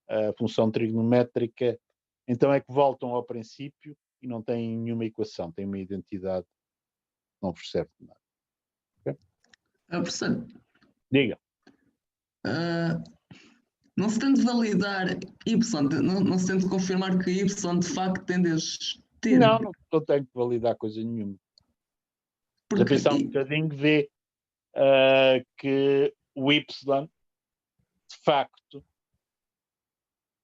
a função trigonométrica, então é que voltam ao princípio e não têm nenhuma equação, têm uma identidade que não vos serve de nada. Okay? Professor, Diga. não se tente validar y, não se tente confirmar que y de facto tende a existir. Não tenho que validar coisa nenhuma. Porque, A pensar um bocadinho vê que o y, de facto,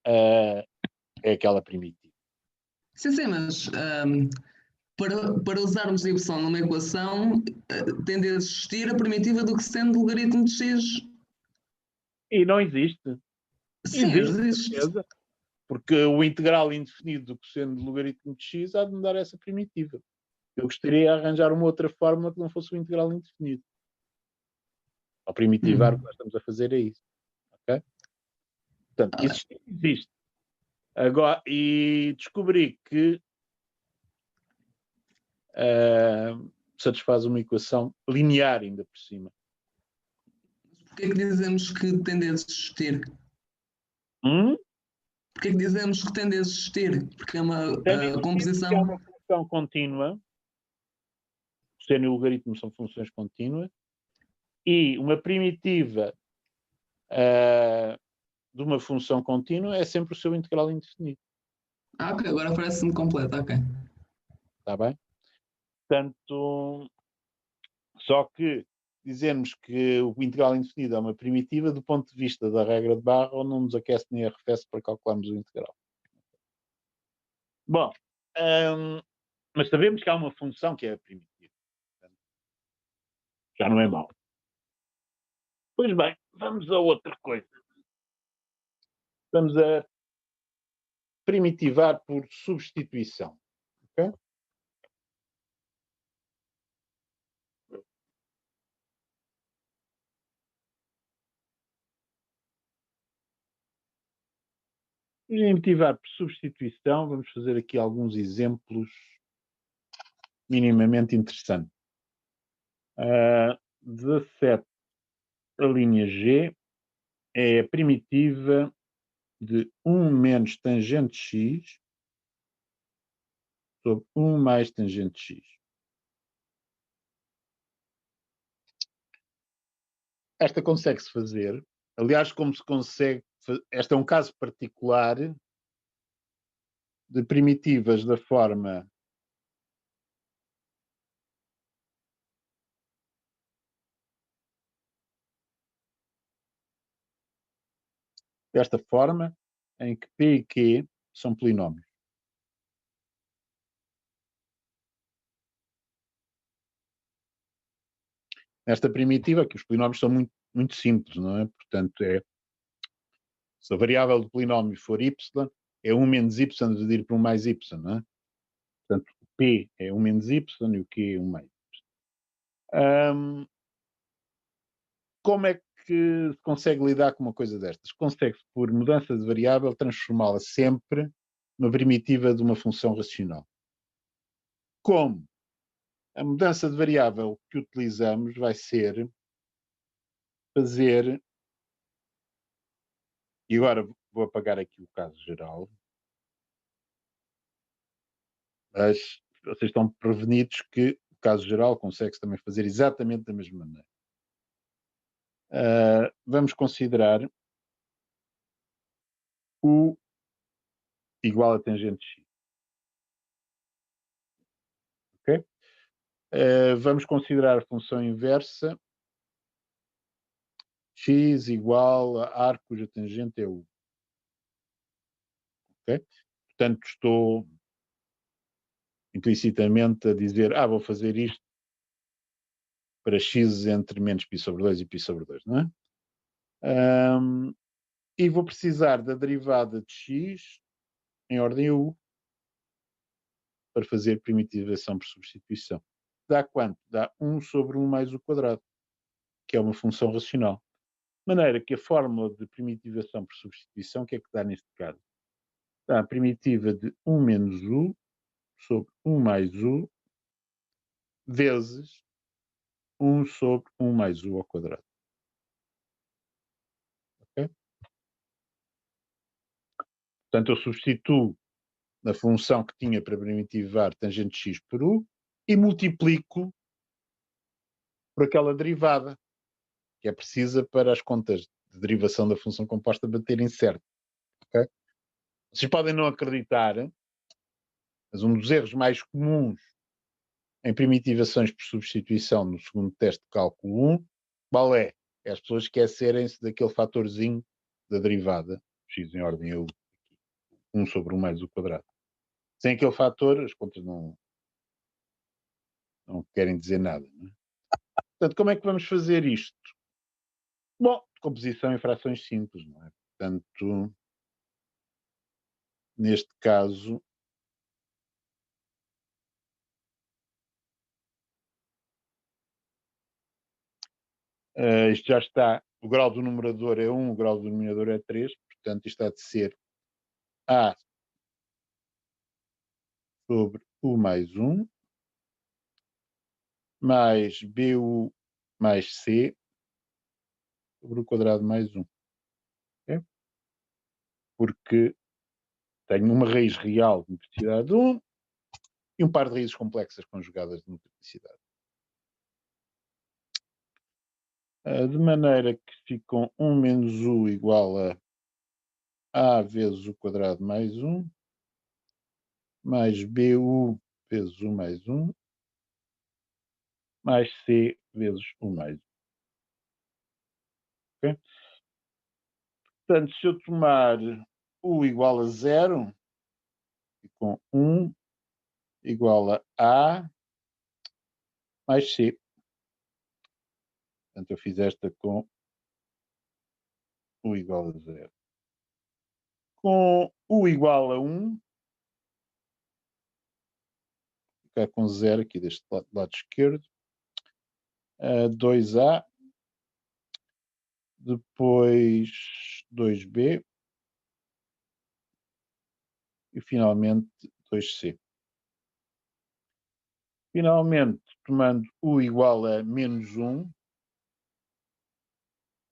é aquela primitiva. sim, mas para usarmos y numa equação, tende a existir a primitiva do que sendo logaritmo de x. E não existe. Sim, existe. Certeza. Porque o integral indefinido do cosseno de logaritmo de x há de me dar essa primitiva. Eu gostaria de arranjar uma outra fórmula que não fosse o integral indefinido. Ao primitivar, o que nós estamos a fazer é isso. Ok? Portanto, existir existe. Agora, e descobri que satisfaz uma equação linear ainda por cima. Porquê é que dizemos que tende a existir? Porquê é que dizemos que tende a existir? Porque é uma composição... É uma função contínua. Cosseno e logaritmo são funções contínuas. E uma primitiva de uma função contínua é sempre o seu integral indefinido. Ok, agora parece-me completo, ok. Está bem? Portanto, só que dizemos que o integral indefinido é uma primitiva do ponto de vista da regra de Barrow, não nos aquece nem arrefece para calcularmos o integral. Bom, mas sabemos que há uma função que é a primitiva. Já não é mau. Pois bem, vamos a outra coisa. Vamos a primitivar por substituição. Okay? Primitivar por substituição, vamos fazer aqui alguns exemplos minimamente interessantes. 17, a linha G, é a primitiva de 1 menos tangente x sobre 1 mais tangente x. Esta consegue-se fazer. Aliás, como se consegue... Este é um caso particular de primitivas da forma desta forma, em que P e Q são polinómios. Nesta primitiva, que os polinómios são muito, muito simples, não é? Portanto, se a variável do polinómio for y, é 1 menos y dividido por 1 mais y, não é? Portanto, o P é 1 menos y e o Q é 1 mais y. Como é que se consegue lidar com uma coisa destas? Consegue-se, por mudança de variável, transformá-la sempre numa primitiva de uma função racional. Como? A mudança de variável que utilizamos vai ser fazer... E agora vou apagar aqui o caso geral. Mas vocês estão prevenidos que o caso geral consegue-se também fazer exatamente da mesma maneira. Vamos considerar U igual a tangente x. Ok? Vamos considerar a função inversa x igual a ar cuja tangente é U. Ok? Portanto, estou implicitamente a dizer, vou fazer isto para x entre menos π sobre 2 e π sobre 2, não é? E vou precisar da derivada de x em ordem U para fazer primitivação por substituição. Dá quanto? Dá 1 sobre 1 mais o quadrado, que é uma função racional. De maneira que a fórmula de primitivação por substituição, o que é que dá neste caso? Dá a primitiva de 1 menos U sobre 1 mais U vezes 1 sobre 1 mais u ao quadrado. Ok? Portanto, eu substituo na função que tinha para primitivar tangente x por u e multiplico por aquela derivada que é precisa para as contas de derivação da função composta baterem certo. Okay? Vocês podem não acreditar, mas um dos erros mais comuns em primitivações por substituição no segundo teste de cálculo 1, qual é? É as pessoas esquecerem-se daquele fatorzinho da derivada, x em ordem a u, 1 sobre 1 mais u quadrado. Sem aquele fator, as contas não querem dizer nada. Não é? Portanto, como é que vamos fazer isto? Bom, composição em frações simples, não é? Portanto, neste caso, isto já está, o grau do numerador é 1, o grau do denominador é 3, portanto isto há de ser A sobre U mais 1, mais BU mais C, sobre o quadrado mais 1. Okay? Porque tenho uma raiz real de multiplicidade de 1 e um par de raízes complexas conjugadas de multiplicidade. De maneira que ficam 1 menos U igual a vezes o quadrado mais 1, mais BU vezes U mais 1, mais C vezes U mais 1. Okay? Portanto, se eu tomar U igual a 0, com 1 igual a A mais C. Portanto, eu fiz esta com U igual a 0. Com U igual a 1, ficar com 0 aqui deste lado esquerdo, 2A, depois 2B e finalmente 2C. Finalmente, tomando U igual a menos 1,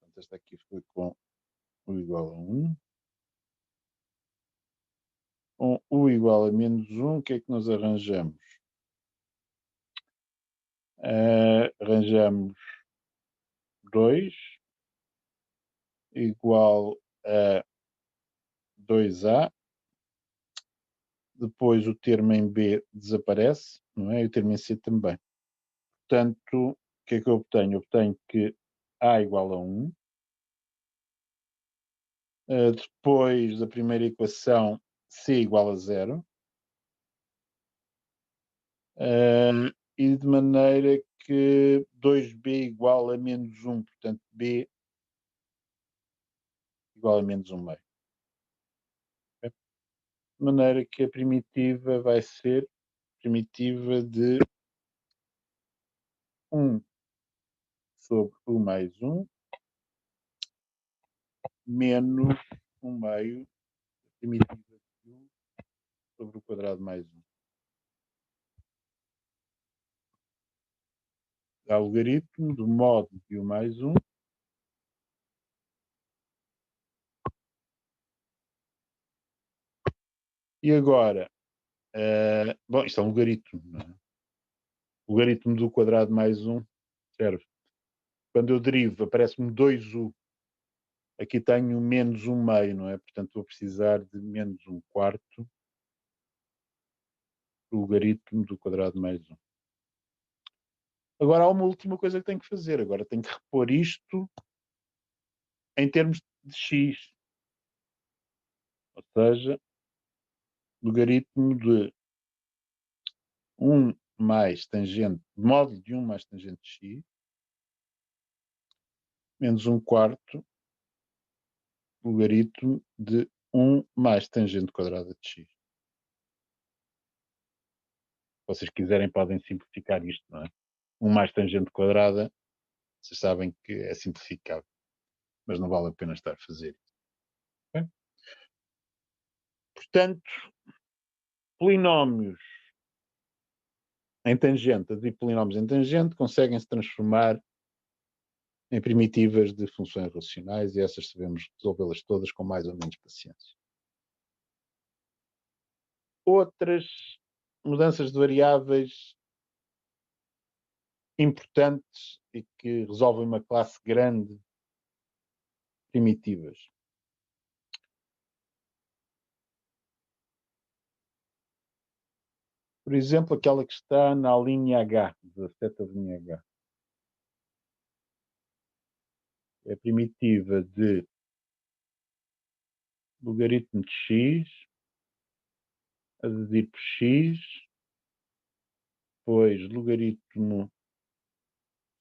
portanto, esta aqui foi com U igual a 1. Com U igual a menos 1, o que é que nós arranjamos? Arranjamos 2 igual a 2A, depois o termo em B desaparece, não é? E o termo em C também. Portanto, o que é que eu obtenho? Eu obtenho que A igual a 1. Depois da primeira equação, C igual a 0. E de maneira que 2B igual a menos 1, portanto, B igual a menos 1 meio. Okay? De maneira que a primitiva vai ser primitiva de 1 sobre U mais 1 menos 1 meio primitiva de U sobre o quadrado mais 1. Algarismo do modo de U mais 1 e agora, bom, isto é um logaritmo, não é? O logaritmo do quadrado mais 1 serve. Quando eu derivo, aparece-me 2U. Aqui tenho menos 1 meio, não é? Portanto, vou precisar de menos 1 quarto do logaritmo do quadrado mais 1. Agora há uma última coisa que tenho que fazer. Agora tenho que repor isto em termos de x. Ou seja, logaritmo de 1 mais tangente, módulo de 1 mais tangente de x, menos 1 quarto logaritmo de 1 mais tangente quadrada de x. Se vocês quiserem podem simplificar isto, não é? 1 mais tangente quadrada, vocês sabem que é simplificável, mas não vale a pena estar a fazer isso. Okay? Portanto, polinómios em tangente, a deduzir polinómios em tangente, conseguem-se transformar em primitivas de funções racionais e essas sabemos resolvê-las todas com mais ou menos paciência. Outras mudanças de variáveis importantes e que resolvem uma classe grande primitivas. Por exemplo, aquela que está na linha H, 17 da linha H. É a primitiva de logaritmo de x, a dividir por x, depois logaritmo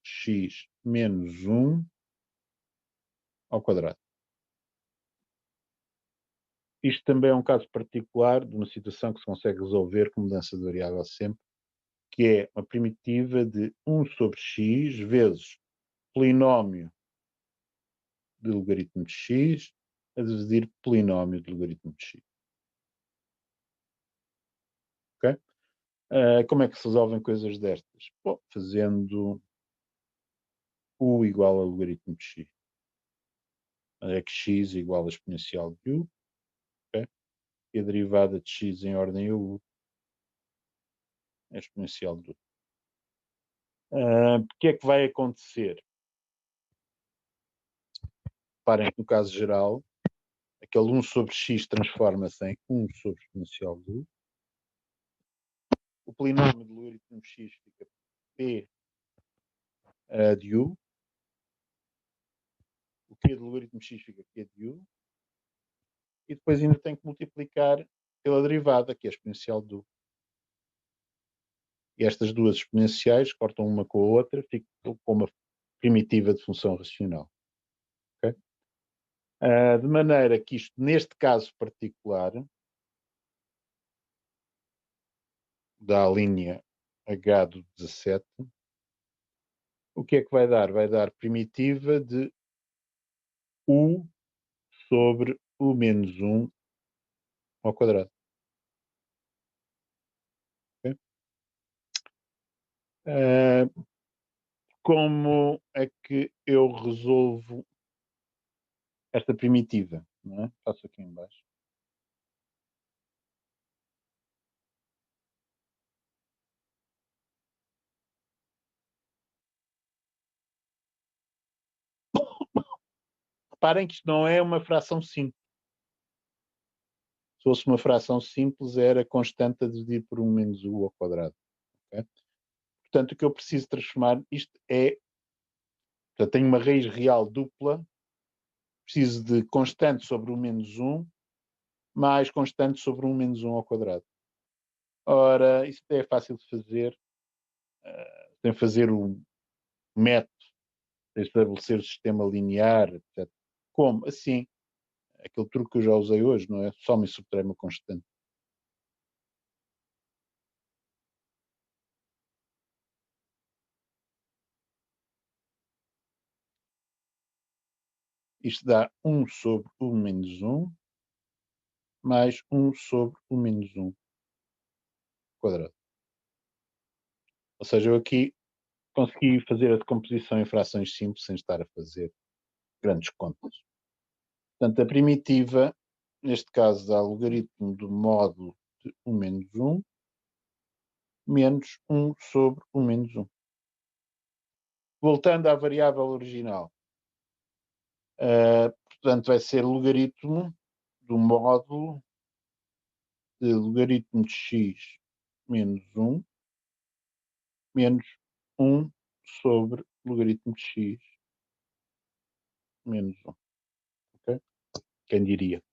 de x menos 1 ao quadrado. Isto também é um caso particular de uma situação que se consegue resolver com mudança de variável sempre, que é uma primitiva de 1 sobre x vezes polinómio de logaritmo de x a dividir polinómio de logaritmo de x. Ok? Como é que se resolvem coisas destas? Bom, fazendo u igual a logaritmo de x. É que x igual a exponencial de u, okay? E a derivada de x em ordem a u é exponencial de u. O que é que vai acontecer? Reparem que no caso geral, aquele 1 sobre x transforma-se em 1 sobre exponencial de u. O polinómio de logaritmo de x fica p de u. O q de logaritmo de x fica q de u. E depois ainda tem que multiplicar pela derivada, que é exponencial de u. E estas duas exponenciais cortam uma com a outra, ficam com uma primitiva de função racional. Okay? De maneira que isto, neste caso particular, da linha H do 17, o que é que vai dar? Vai dar primitiva de u sobre u menos 1 ao quadrado. Okay? Como é que eu resolvo esta primitiva? Não é? Faço aqui em baixo. Reparem que isto não é uma fração simples. Se fosse uma fração simples, era constante a dividir por 1 menos u ao quadrado. Okay? Portanto, o que eu preciso transformar, isto é, portanto, tenho uma raiz real dupla, preciso de constante sobre 1 menos 1, mais constante sobre 1 menos 1 ao quadrado. Ora, isto é fácil de fazer, sem fazer o método, sem estabelecer o sistema linear, etc. Como? Assim, aquele truque que eu já usei hoje, não é? Soma e subtrai uma constante. Isto dá 1 sobre 1 menos 1, mais 1 sobre 1 menos 1 quadrado. Ou seja, eu aqui consegui fazer a decomposição em frações simples sem estar a fazer grandes contas. Portanto, a primitiva, neste caso, dá logaritmo do módulo de 1 menos 1, menos 1 sobre 1 menos 1. Voltando à variável original, portanto, vai ser logaritmo do módulo de logaritmo de x menos 1, menos 1 sobre logaritmo de x menos 1. Okay? Quem diria?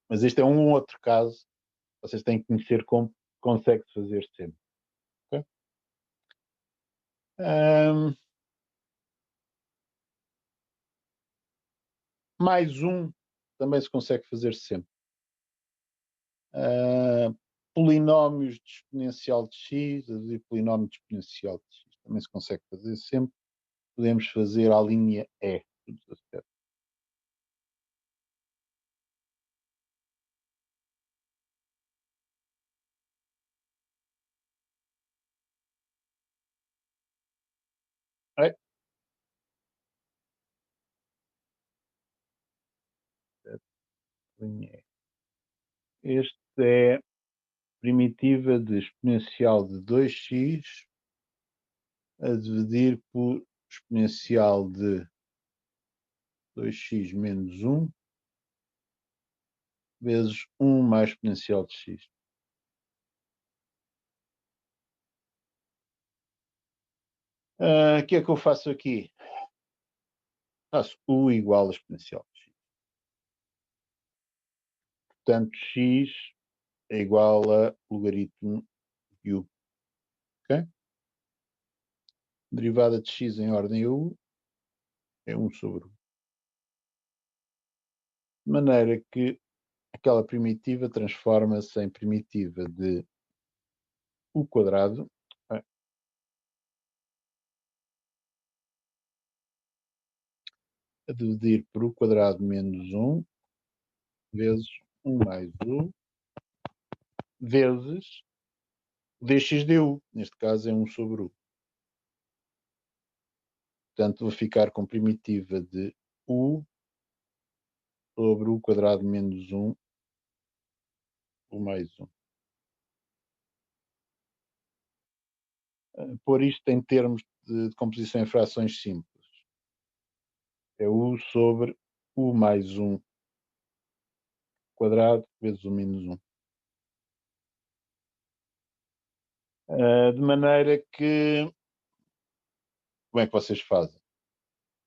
Mas este é um outro caso, vocês têm que conhecer como consegue-se fazer sempre. Okay? Mais um também se consegue fazer sempre. Polinómios de exponencial de x, e polinómio de exponencial de x também se consegue fazer sempre. Podemos fazer a linha E do 17. linha E. Este é primitiva de exponencial de 2x a dividir por exponencial de 2x menos 1 vezes 1 mais exponencial de x. O que é que eu faço aqui? Faço u igual a exponencial de x. Portanto, x é igual a logaritmo de u. Ok? Derivada de x em ordem a u é 1 sobre u. De maneira que aquela primitiva transforma-se em primitiva de u quadrado a dividir por u quadrado menos 1 vezes 1 mais u vezes dx du. Neste caso é 1 sobre u. Portanto, vou ficar com primitiva de u sobre u quadrado menos 1, u mais 1. Pôr isto em termos de composição em frações simples. É u sobre u mais 1 quadrado vezes u menos 1. De maneira que, como é que vocês fazem?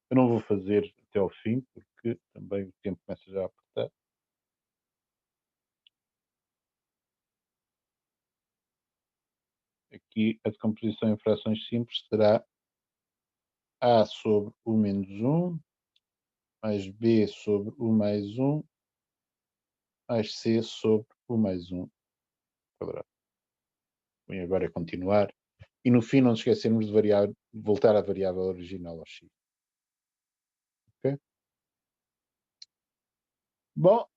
Eu não vou fazer até ao fim, porque também o tempo começa já a apertar. Aqui a decomposição em frações simples será a sobre u menos 1 mais b sobre u mais 1 mais c sobre u mais 1 quadrado. Vou agora continuar. E no fim não nos esquecermos de voltar à variável original ao x. Ok? Bom.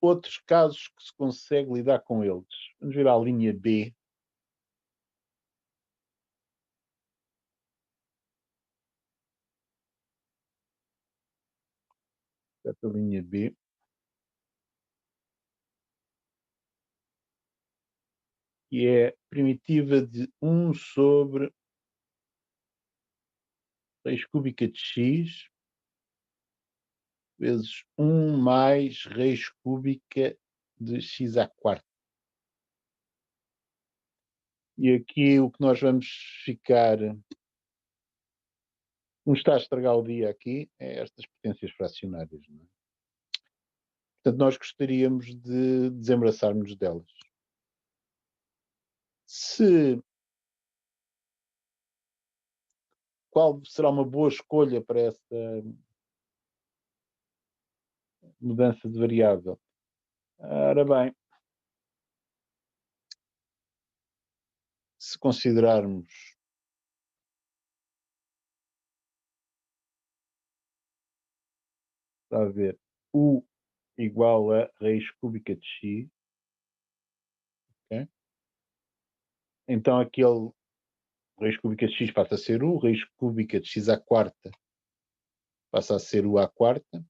Outros casos que se consegue lidar com eles. Vamos ver a linha B. Esta linha B. Que é primitiva de 1 sobre raiz cúbica de x vezes 1 mais raiz cúbica de x à quarta. E aqui o que nós vamos ficar... Nos está a estragar o dia aqui é estas potências fracionárias. Não é? Portanto, nós gostaríamos de desembaraçarmos delas. Qual será uma boa escolha para esta mudança de variável? Ora bem, se considerarmos está a ver u igual a raiz cúbica de x, okay? Então aquele raiz cúbica de x passa a ser u, raiz cúbica de x à quarta passa a ser u à quarta.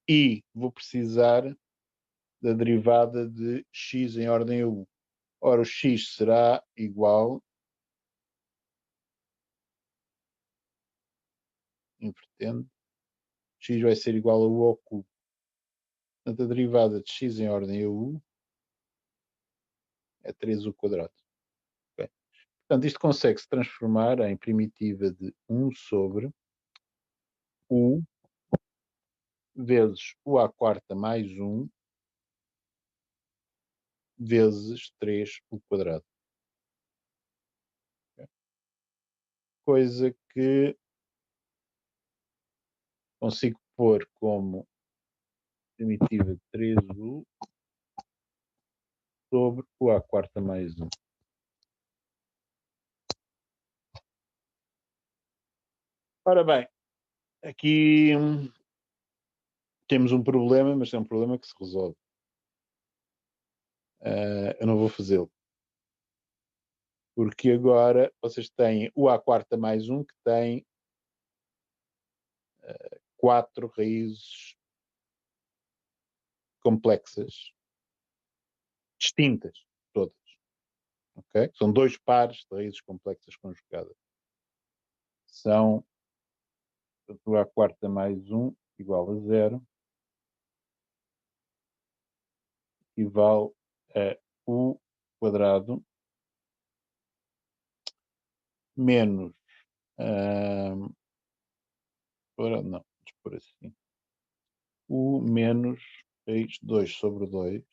E vou precisar da derivada de x em ordem a u. Ora, o x será igual, invertendo, x vai ser igual a u ao cubo. Portanto, a derivada de x em ordem a u é 3u quadrado. Okay. Portanto, isto consegue-se transformar em primitiva de 1 sobre u vezes u à quarta mais 1 vezes 3u quadrado. Okay. Coisa que consigo pôr como primitiva de 3u sobre u à quarta mais 1. Ora bem, aqui temos um problema, mas é um problema que se resolve. Eu não vou fazê-lo. Porque agora vocês têm o a quarta mais 1 que tem 4 raízes complexas, distintas, todas. Ok? São 2 pares de raízes complexas conjugadas. São o a quarta mais 1 igual a 0, equivale a u quadrado menos ora, não, vamos pôr assim, u menos raiz 2 sobre 2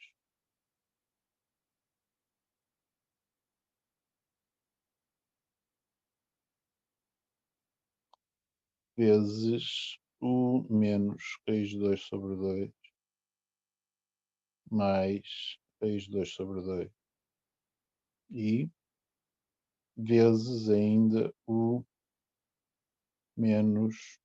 vezes u menos raiz 2 sobre 2 mais raiz 2 sobre 2 e vezes ainda u menos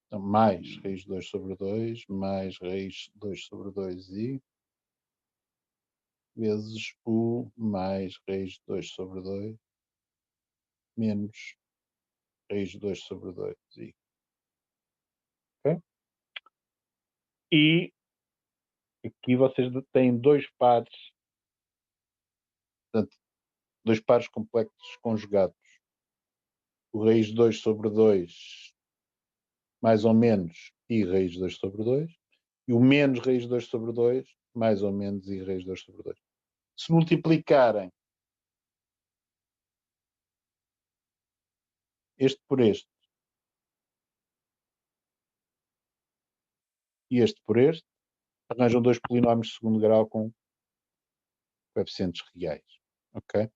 não, mais raiz 2 sobre 2 mais raiz 2 sobre 2 e vezes u mais raiz 2 sobre 2 menos raiz 2 sobre 2 e ok? E aqui vocês têm 2 pares, portanto, 2 pares complexos conjugados. O raiz 2 sobre 2 mais ou menos e raiz 2 sobre 2 e o menos raiz 2 sobre 2 mais ou menos e raiz 2 sobre 2. Se multiplicarem este por este e este por este, arranjam 2 polinómios de segundo grau com coeficientes reais. Ok?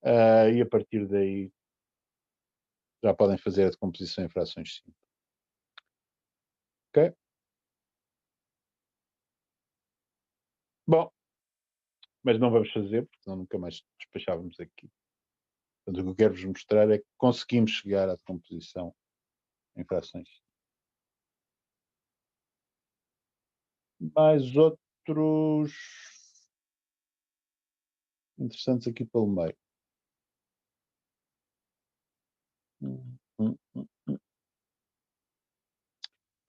E a partir daí já podem fazer a decomposição em frações simples. Ok? Bom, mas não vamos fazer, porque senão nunca mais despachávamos aqui. Portanto, o que eu quero vos mostrar é que conseguimos chegar à decomposição em frações. Mais outros interessantes aqui pelo meio.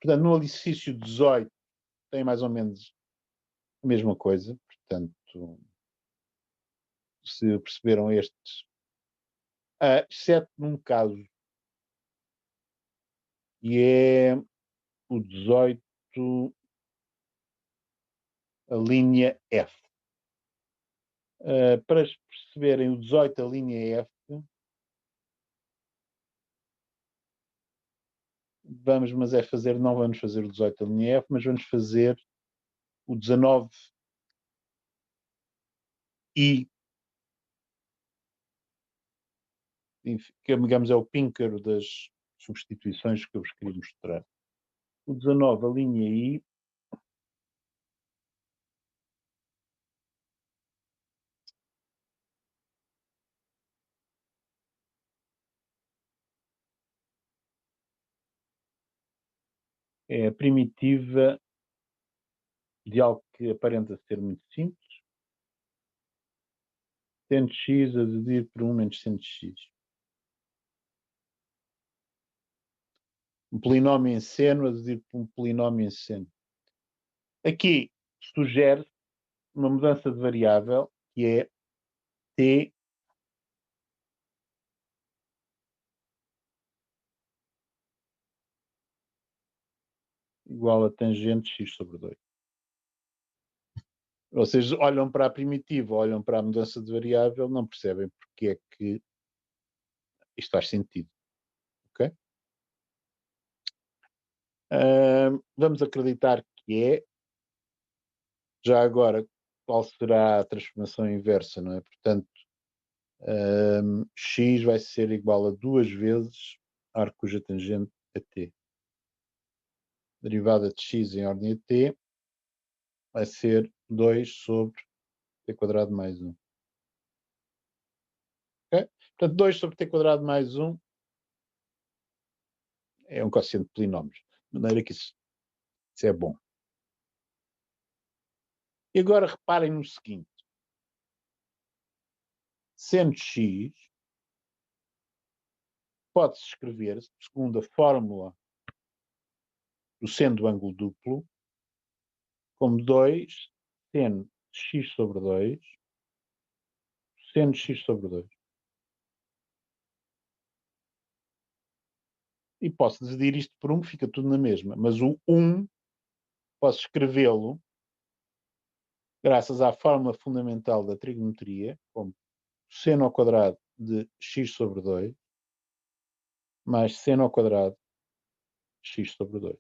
Portanto, no exercício 18 tem mais ou menos a mesma coisa. Portanto, se perceberam estes, exceto num caso, e é o 18, a linha F. Para perceberem o 18, a linha F, não vamos fazer o 18 a linha F, mas vamos fazer o 19 I, que digamos é o píncaro das substituições que eu vos queria mostrar. O 19 a linha I é a primitiva de algo que aparenta ser muito simples, tendo x a dividir por 1 menos seno de x. Um polinómio em seno a dividir por um polinómio em seno. Aqui sugere uma mudança de variável que é t igual a tangente x sobre 2. Vocês olham para a primitiva, olham para a mudança de variável, não percebem porque é que isto faz sentido. Ok? Vamos acreditar que é. Já agora, qual será a transformação inversa, não é? Portanto, x vai ser igual a 2 vezes ar cuja tangente é t. Derivada de x em ordem a t vai ser 2 sobre t quadrado mais 1. Okay? Portanto, 2 sobre t quadrado mais 1 é um quociente de polinómios. De maneira que isso é bom. E agora reparem no seguinte. seno de x pode-se escrever, segundo a fórmula do seno do ângulo duplo, como 2 seno de x sobre 2 seno de x sobre 2. E posso dividir isto por 1, fica tudo na mesma. Mas o 1, posso escrevê-lo, graças à fórmula fundamental da trigonometria, como seno ao quadrado de x sobre 2, mais seno ao quadrado de x sobre 2.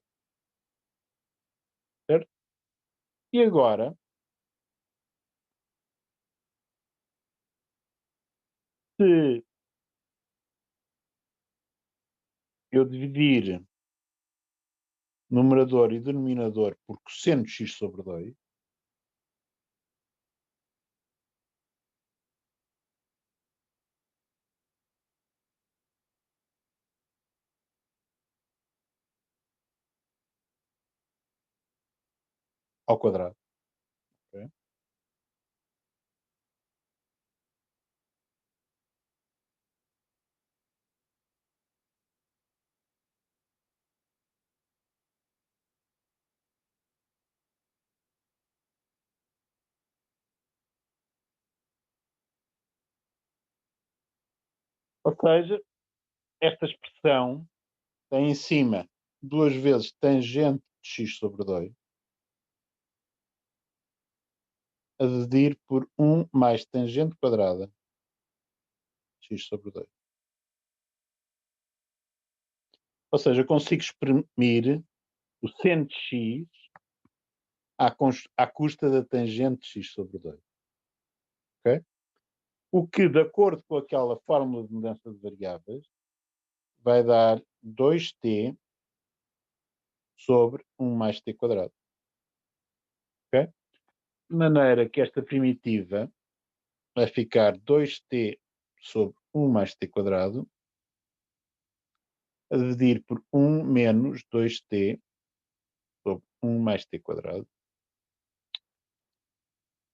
Certo? E agora, se eu dividir numerador e denominador por cosseno de x sobre 2, ao quadrado. Okay? Ou seja, esta expressão tem em cima 2 vezes tangente de x sobre 2, a dividir por 1 mais tangente quadrada de x sobre 2. Ou seja, eu consigo exprimir o seno de x à custa da tangente de x sobre 2. Okay? O que, de acordo com aquela fórmula de mudança de variáveis, vai dar 2t sobre 1 mais t quadrado. Okay? De maneira que esta primitiva vai ficar 2t sobre 1 mais t quadrado, a dividir por 1 menos 2t sobre 1 mais t quadrado,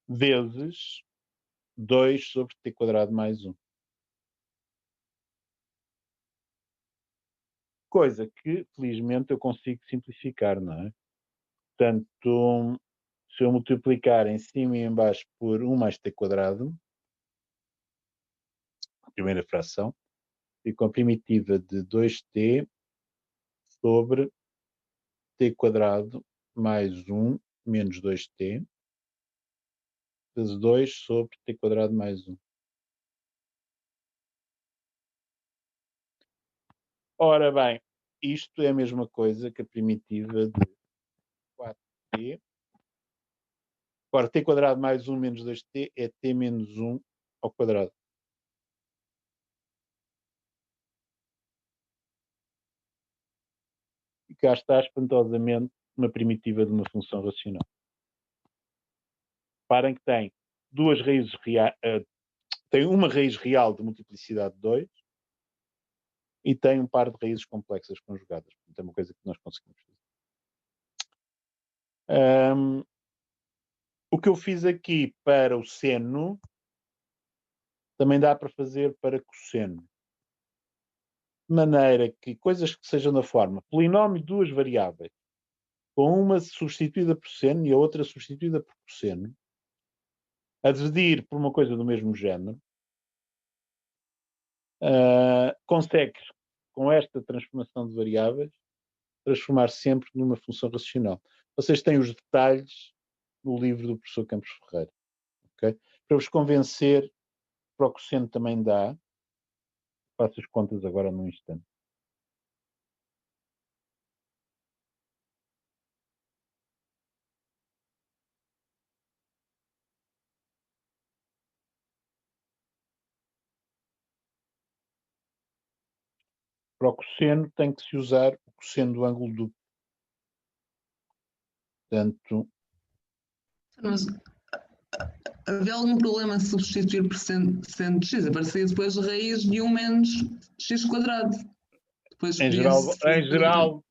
vezes 2 sobre t quadrado mais 1. Coisa que, felizmente, eu consigo simplificar, não é? Portanto, se eu multiplicar em cima e em baixo por 1 mais t quadrado, a primeira fração, fica a primitiva de 2t sobre t quadrado mais 1 menos 2t, vezes 2 sobre t quadrado mais 1. Ora bem, isto é a mesma coisa que a primitiva de 4t. Agora, t quadrado mais 1 menos 2t é t menos 1 ao quadrado. E cá está, espantosamente, uma primitiva de uma função racional. Reparem que tem duas raízes reais, tem uma raiz real de multiplicidade de 2 e tem um par de raízes complexas conjugadas. Portanto, é uma coisa que nós conseguimos fazer. O que eu fiz aqui para o seno também dá para fazer para cosseno. De maneira que coisas que sejam da forma polinómio de duas variáveis, com uma substituída por seno e a outra substituída por cosseno, a dividir por uma coisa do mesmo género, consegues, com esta transformação de variáveis, transformar sempre numa função racional. Vocês têm os detalhes no livro do professor Campos Ferreira. Okay? Para vos convencer, para o cosseno também dá. Faço as contas agora num instante. Para o cosseno tem que se usar o cosseno do ângulo duplo. Portanto, Mas havia algum problema em substituir por seno de x? Aparecia depois a raiz de 1 menos x quadrado. Depois em geral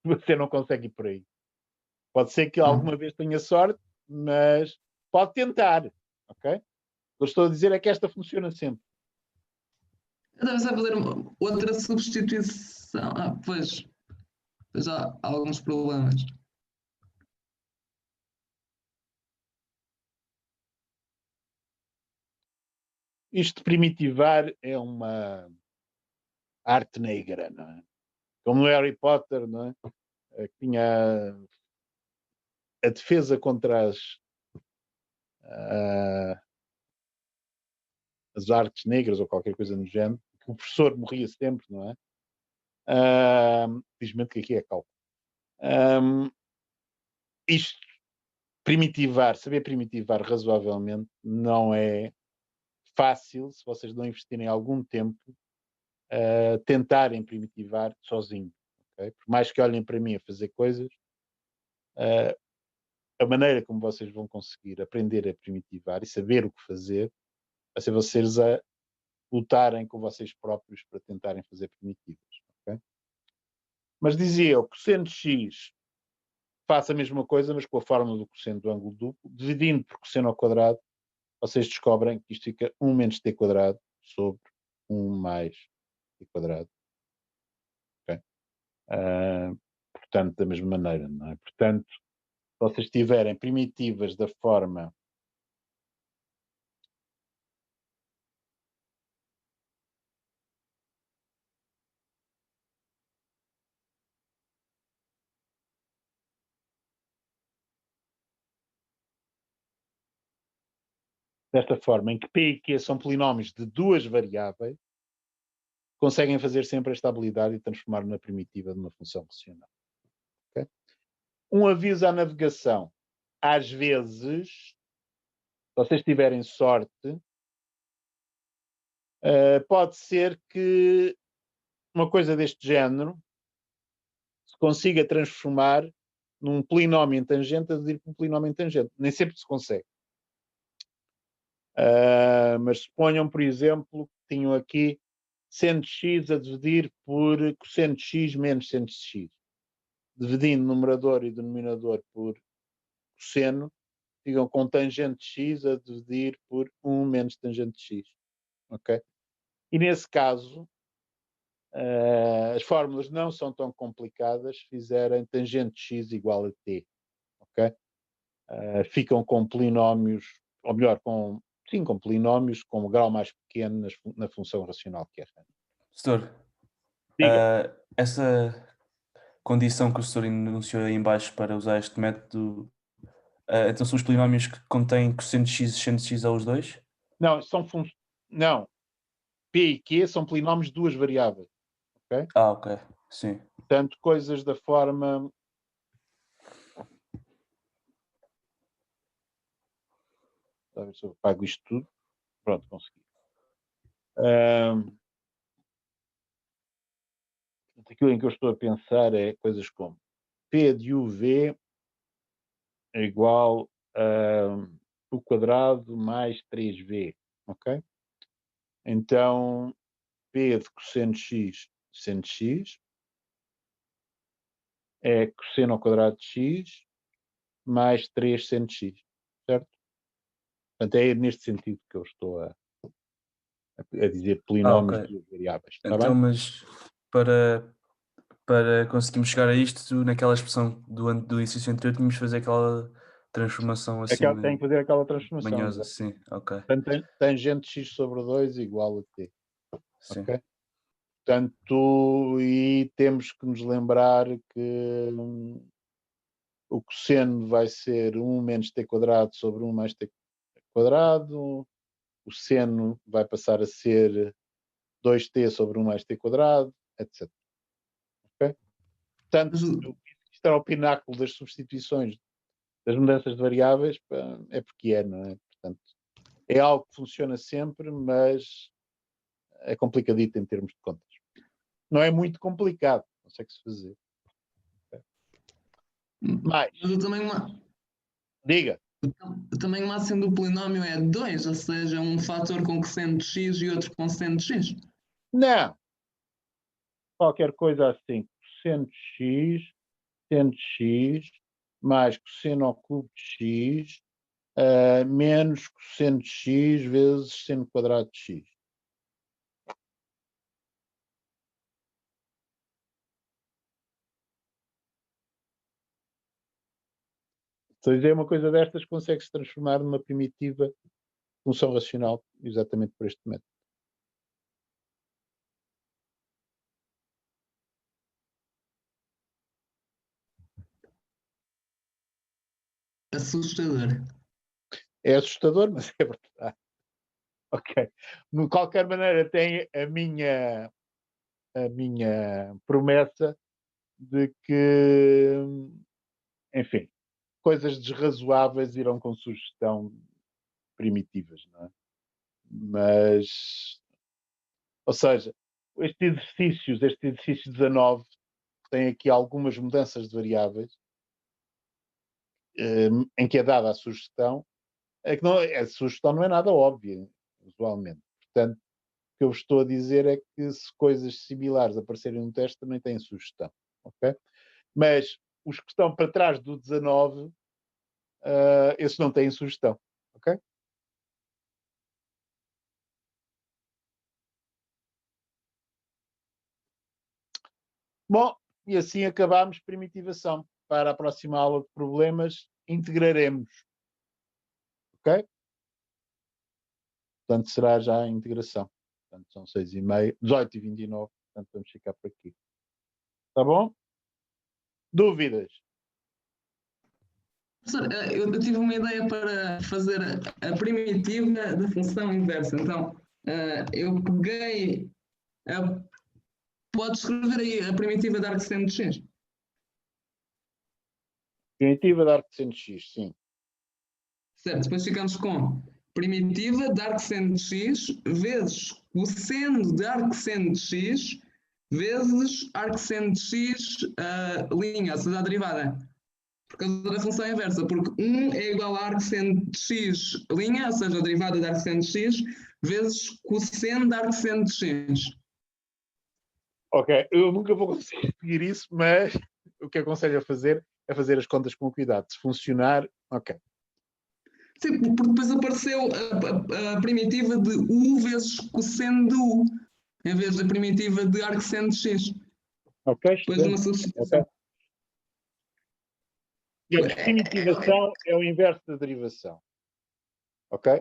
você não consegue ir por aí. Pode ser que alguma vez tenha sorte, mas pode tentar, ok? que eu estou a dizer é que esta funciona sempre. Deve ser fazer outra substituição. Pois já há alguns problemas. Isto de primitivar é uma arte negra, não é? Como no Harry Potter, não é? Que tinha a defesa contra as artes negras ou qualquer coisa no género, que o professor morria sempre, não é? Felizmente que aqui é cálculo. Isto, saber primitivar razoavelmente, não é fácil se vocês não investirem algum tempo a tentarem primitivar sozinho. Okay? Por mais que olhem para mim a fazer coisas, a maneira como vocês vão conseguir aprender a primitivar e saber o que fazer vai ser vocês a lutarem com vocês próprios para tentarem fazer primitivas. Okay? Mas dizia eu, cosseno de x faça a mesma coisa, mas com a fórmula do cosseno do ângulo duplo, dividindo por cosseno ao quadrado, vocês descobrem que isto fica 1 menos t quadrado sobre 1 mais t quadrado. Okay? Portanto, da mesma maneira, não é? Portanto, se vocês tiverem primitivas da forma desta forma, em que P e Q são polinómios de duas variáveis, conseguem fazer sempre esta habilidade e transformar na primitiva de uma função racional. Okay? Um aviso à navegação. Às vezes, se vocês tiverem sorte, pode ser que uma coisa deste género se consiga transformar num polinómio em tangente a dividir por um polinómio em tangente. Nem sempre se consegue. Mas suponham, por exemplo, que tinham aqui seno de x a dividir por cosseno de x menos seno de x. Dividindo numerador e denominador por cosseno, ficam com tangente de x a dividir por 1 menos tangente de x. Ok? E nesse caso, as fórmulas não são tão complicadas se fizerem tangente de x igual a t. Ok? Ficam com polinómios, ou melhor, com polinómios com o grau mais pequeno na função racional que é r. Setor, essa condição que o setor enunciou aí em baixo para usar este método, então são os polinómios que contêm cosseno de x e seno de x aos dois? Não, não. P e Q são polinómios de duas variáveis. Ok? Ok, sim. Portanto, coisas da forma... A ver se eu pago isto tudo. Pronto, consegui. Aquilo em que eu estou a pensar é coisas como P de UV é igual a u quadrado mais 3V. Ok? Então, P de cosseno de x, seno de x, é cosseno ao quadrado de x mais 3 seno de x. Certo? Portanto, é neste sentido que eu estou a dizer polinómios Ok. de variáveis. Está Então, bem? mas para conseguirmos chegar a isto, naquela expressão do exercício anterior, tínhamos de fazer aquela transformação assim Tem que fazer aquela transformação. manhosa, sim, ok, Portanto, tangente x sobre 2 igual a t. sim. Ok? Portanto, e temos que nos lembrar que o cosseno vai ser 1 menos t quadrado sobre 1 mais t quadrado. O seno vai passar a ser 2t sobre 1 mais t quadrado, etc. Ok? Portanto, isto era o pináculo das substituições, das mudanças de variáveis, é porque é, não é? Portanto, é algo que funciona sempre, mas é complicadito em termos de contas. Não é muito complicado, consegue-se fazer. Mais, Mas diga. o tamanho máximo do polinómio é 2, ou seja, um fator com cosseno de x e outro com seno de x. Não. Qualquer coisa assim. Cosseno de x, seno de x, mais cosseno ao cubo de x, menos cosseno de x vezes seno quadrado de x. Se eu dizer uma coisa destas, consegue-se transformar numa primitiva função racional exatamente por este método. Assustador. É assustador, mas é verdade. Ok. De qualquer maneira, tem a minha promessa de que, enfim, coisas desrazoáveis irão com sugestão primitivas, não é? Mas, ou seja, este exercício 19, tem aqui algumas mudanças de variáveis, em que é dada a sugestão, é que não, a sugestão não é nada óbvia, usualmente. Portanto, o que eu vos estou a dizer é que se coisas similares aparecerem no teste, também têm sugestão, ok? Mas os que estão para trás do 19, esses não têm sugestão, ok? Bom, e assim acabamos primitivação. Para a próxima aula de problemas, integraremos, ok? Portanto, será já a integração. Portanto, são 6h30, 18h29, portanto, vamos ficar por aqui. Tá bom? Dúvidas? Professor, eu tive uma ideia para fazer a primitiva da função inversa. Então, eu peguei. Pode escrever aí a primitiva da arcseno de x. Primitiva de arcseno de x, sim. Certo, depois ficamos com primitiva de arcseno de x vezes cosseno de arcseno de x vezes arcseno de x linha, ou seja, a derivada. Por causa da função inversa, porque 1 é igual a arcseno de x linha, ou seja, a derivada de arcseno de x, vezes cosseno de arcseno de x. Ok, eu nunca vou conseguir seguir isso, mas o que aconselho a fazer é fazer as contas com cuidado. Se funcionar, ok. Sim, porque depois apareceu a primitiva de u vezes cosseno de u, em vez da primitiva de arcseno de x. Ok, Depois de uma substituição. Okay. E a primitivação é o inverso da derivação. Ok?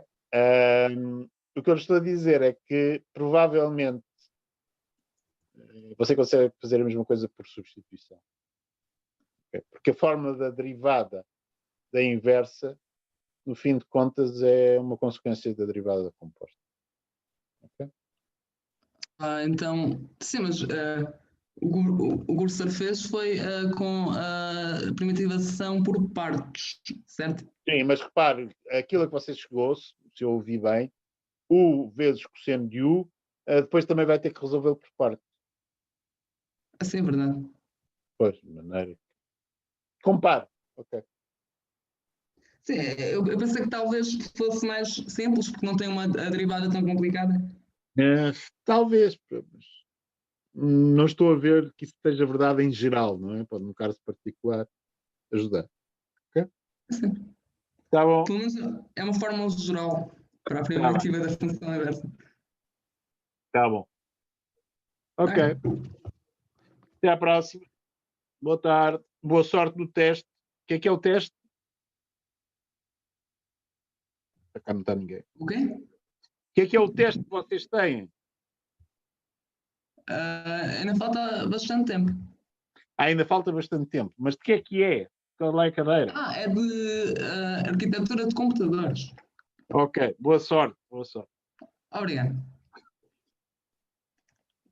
O que eu estou a dizer é que provavelmente você consegue fazer a mesma coisa por substituição. Okay? Porque a forma da derivada da inversa, no fim de contas, é uma consequência da derivada da composta. Okay? Então, sim, mas o Cursor fez foi com a primitivação por partes, certo? Sim, mas repare, aquilo a que você chegou, se eu ouvi bem, u vezes cosseno de u, depois também vai ter que resolvê-lo por partes. Assim é verdade. Pois, de maneira. Compare. Ok. Sim, eu pensei que talvez fosse mais simples, porque não tem uma derivada tão complicada. Talvez, mas não estou a ver que isso seja verdade em geral, não é? Pode, no caso particular, ajudar. Ok? Sim. Tá bom. Pelo menos é uma fórmula geral para a Tá primitiva da função inversa. Tá bom. Ok. Até à próxima. Boa tarde. Boa sorte no teste. O que é o teste? Cá não está ninguém. O quê? O que é o teste que vocês têm? Ainda falta bastante tempo. Ainda falta bastante tempo. Mas de que é? Qual é a cadeira? É de arquitetura de computadores. Ok. Boa sorte. Boa sorte. Obrigado.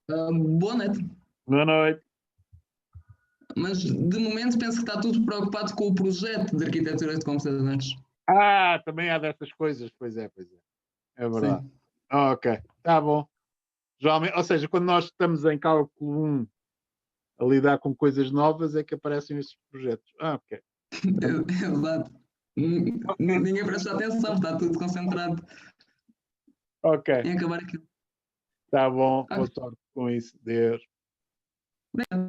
Boa noite. Boa noite. Mas de momento penso que está tudo preocupado com o projeto de arquitetura de computadores. Também há dessas coisas. Pois é. É verdade. Sim. Ok. Tá bom. Geralmente, ou seja, quando nós estamos em cálculo 1 a lidar com coisas novas é que aparecem esses projetos. Ok. Exato. Ninguém presta atenção, está tudo concentrado Ok. em acabar aquilo. Tá bom. Boa sorte com isso. Deus. Obrigado.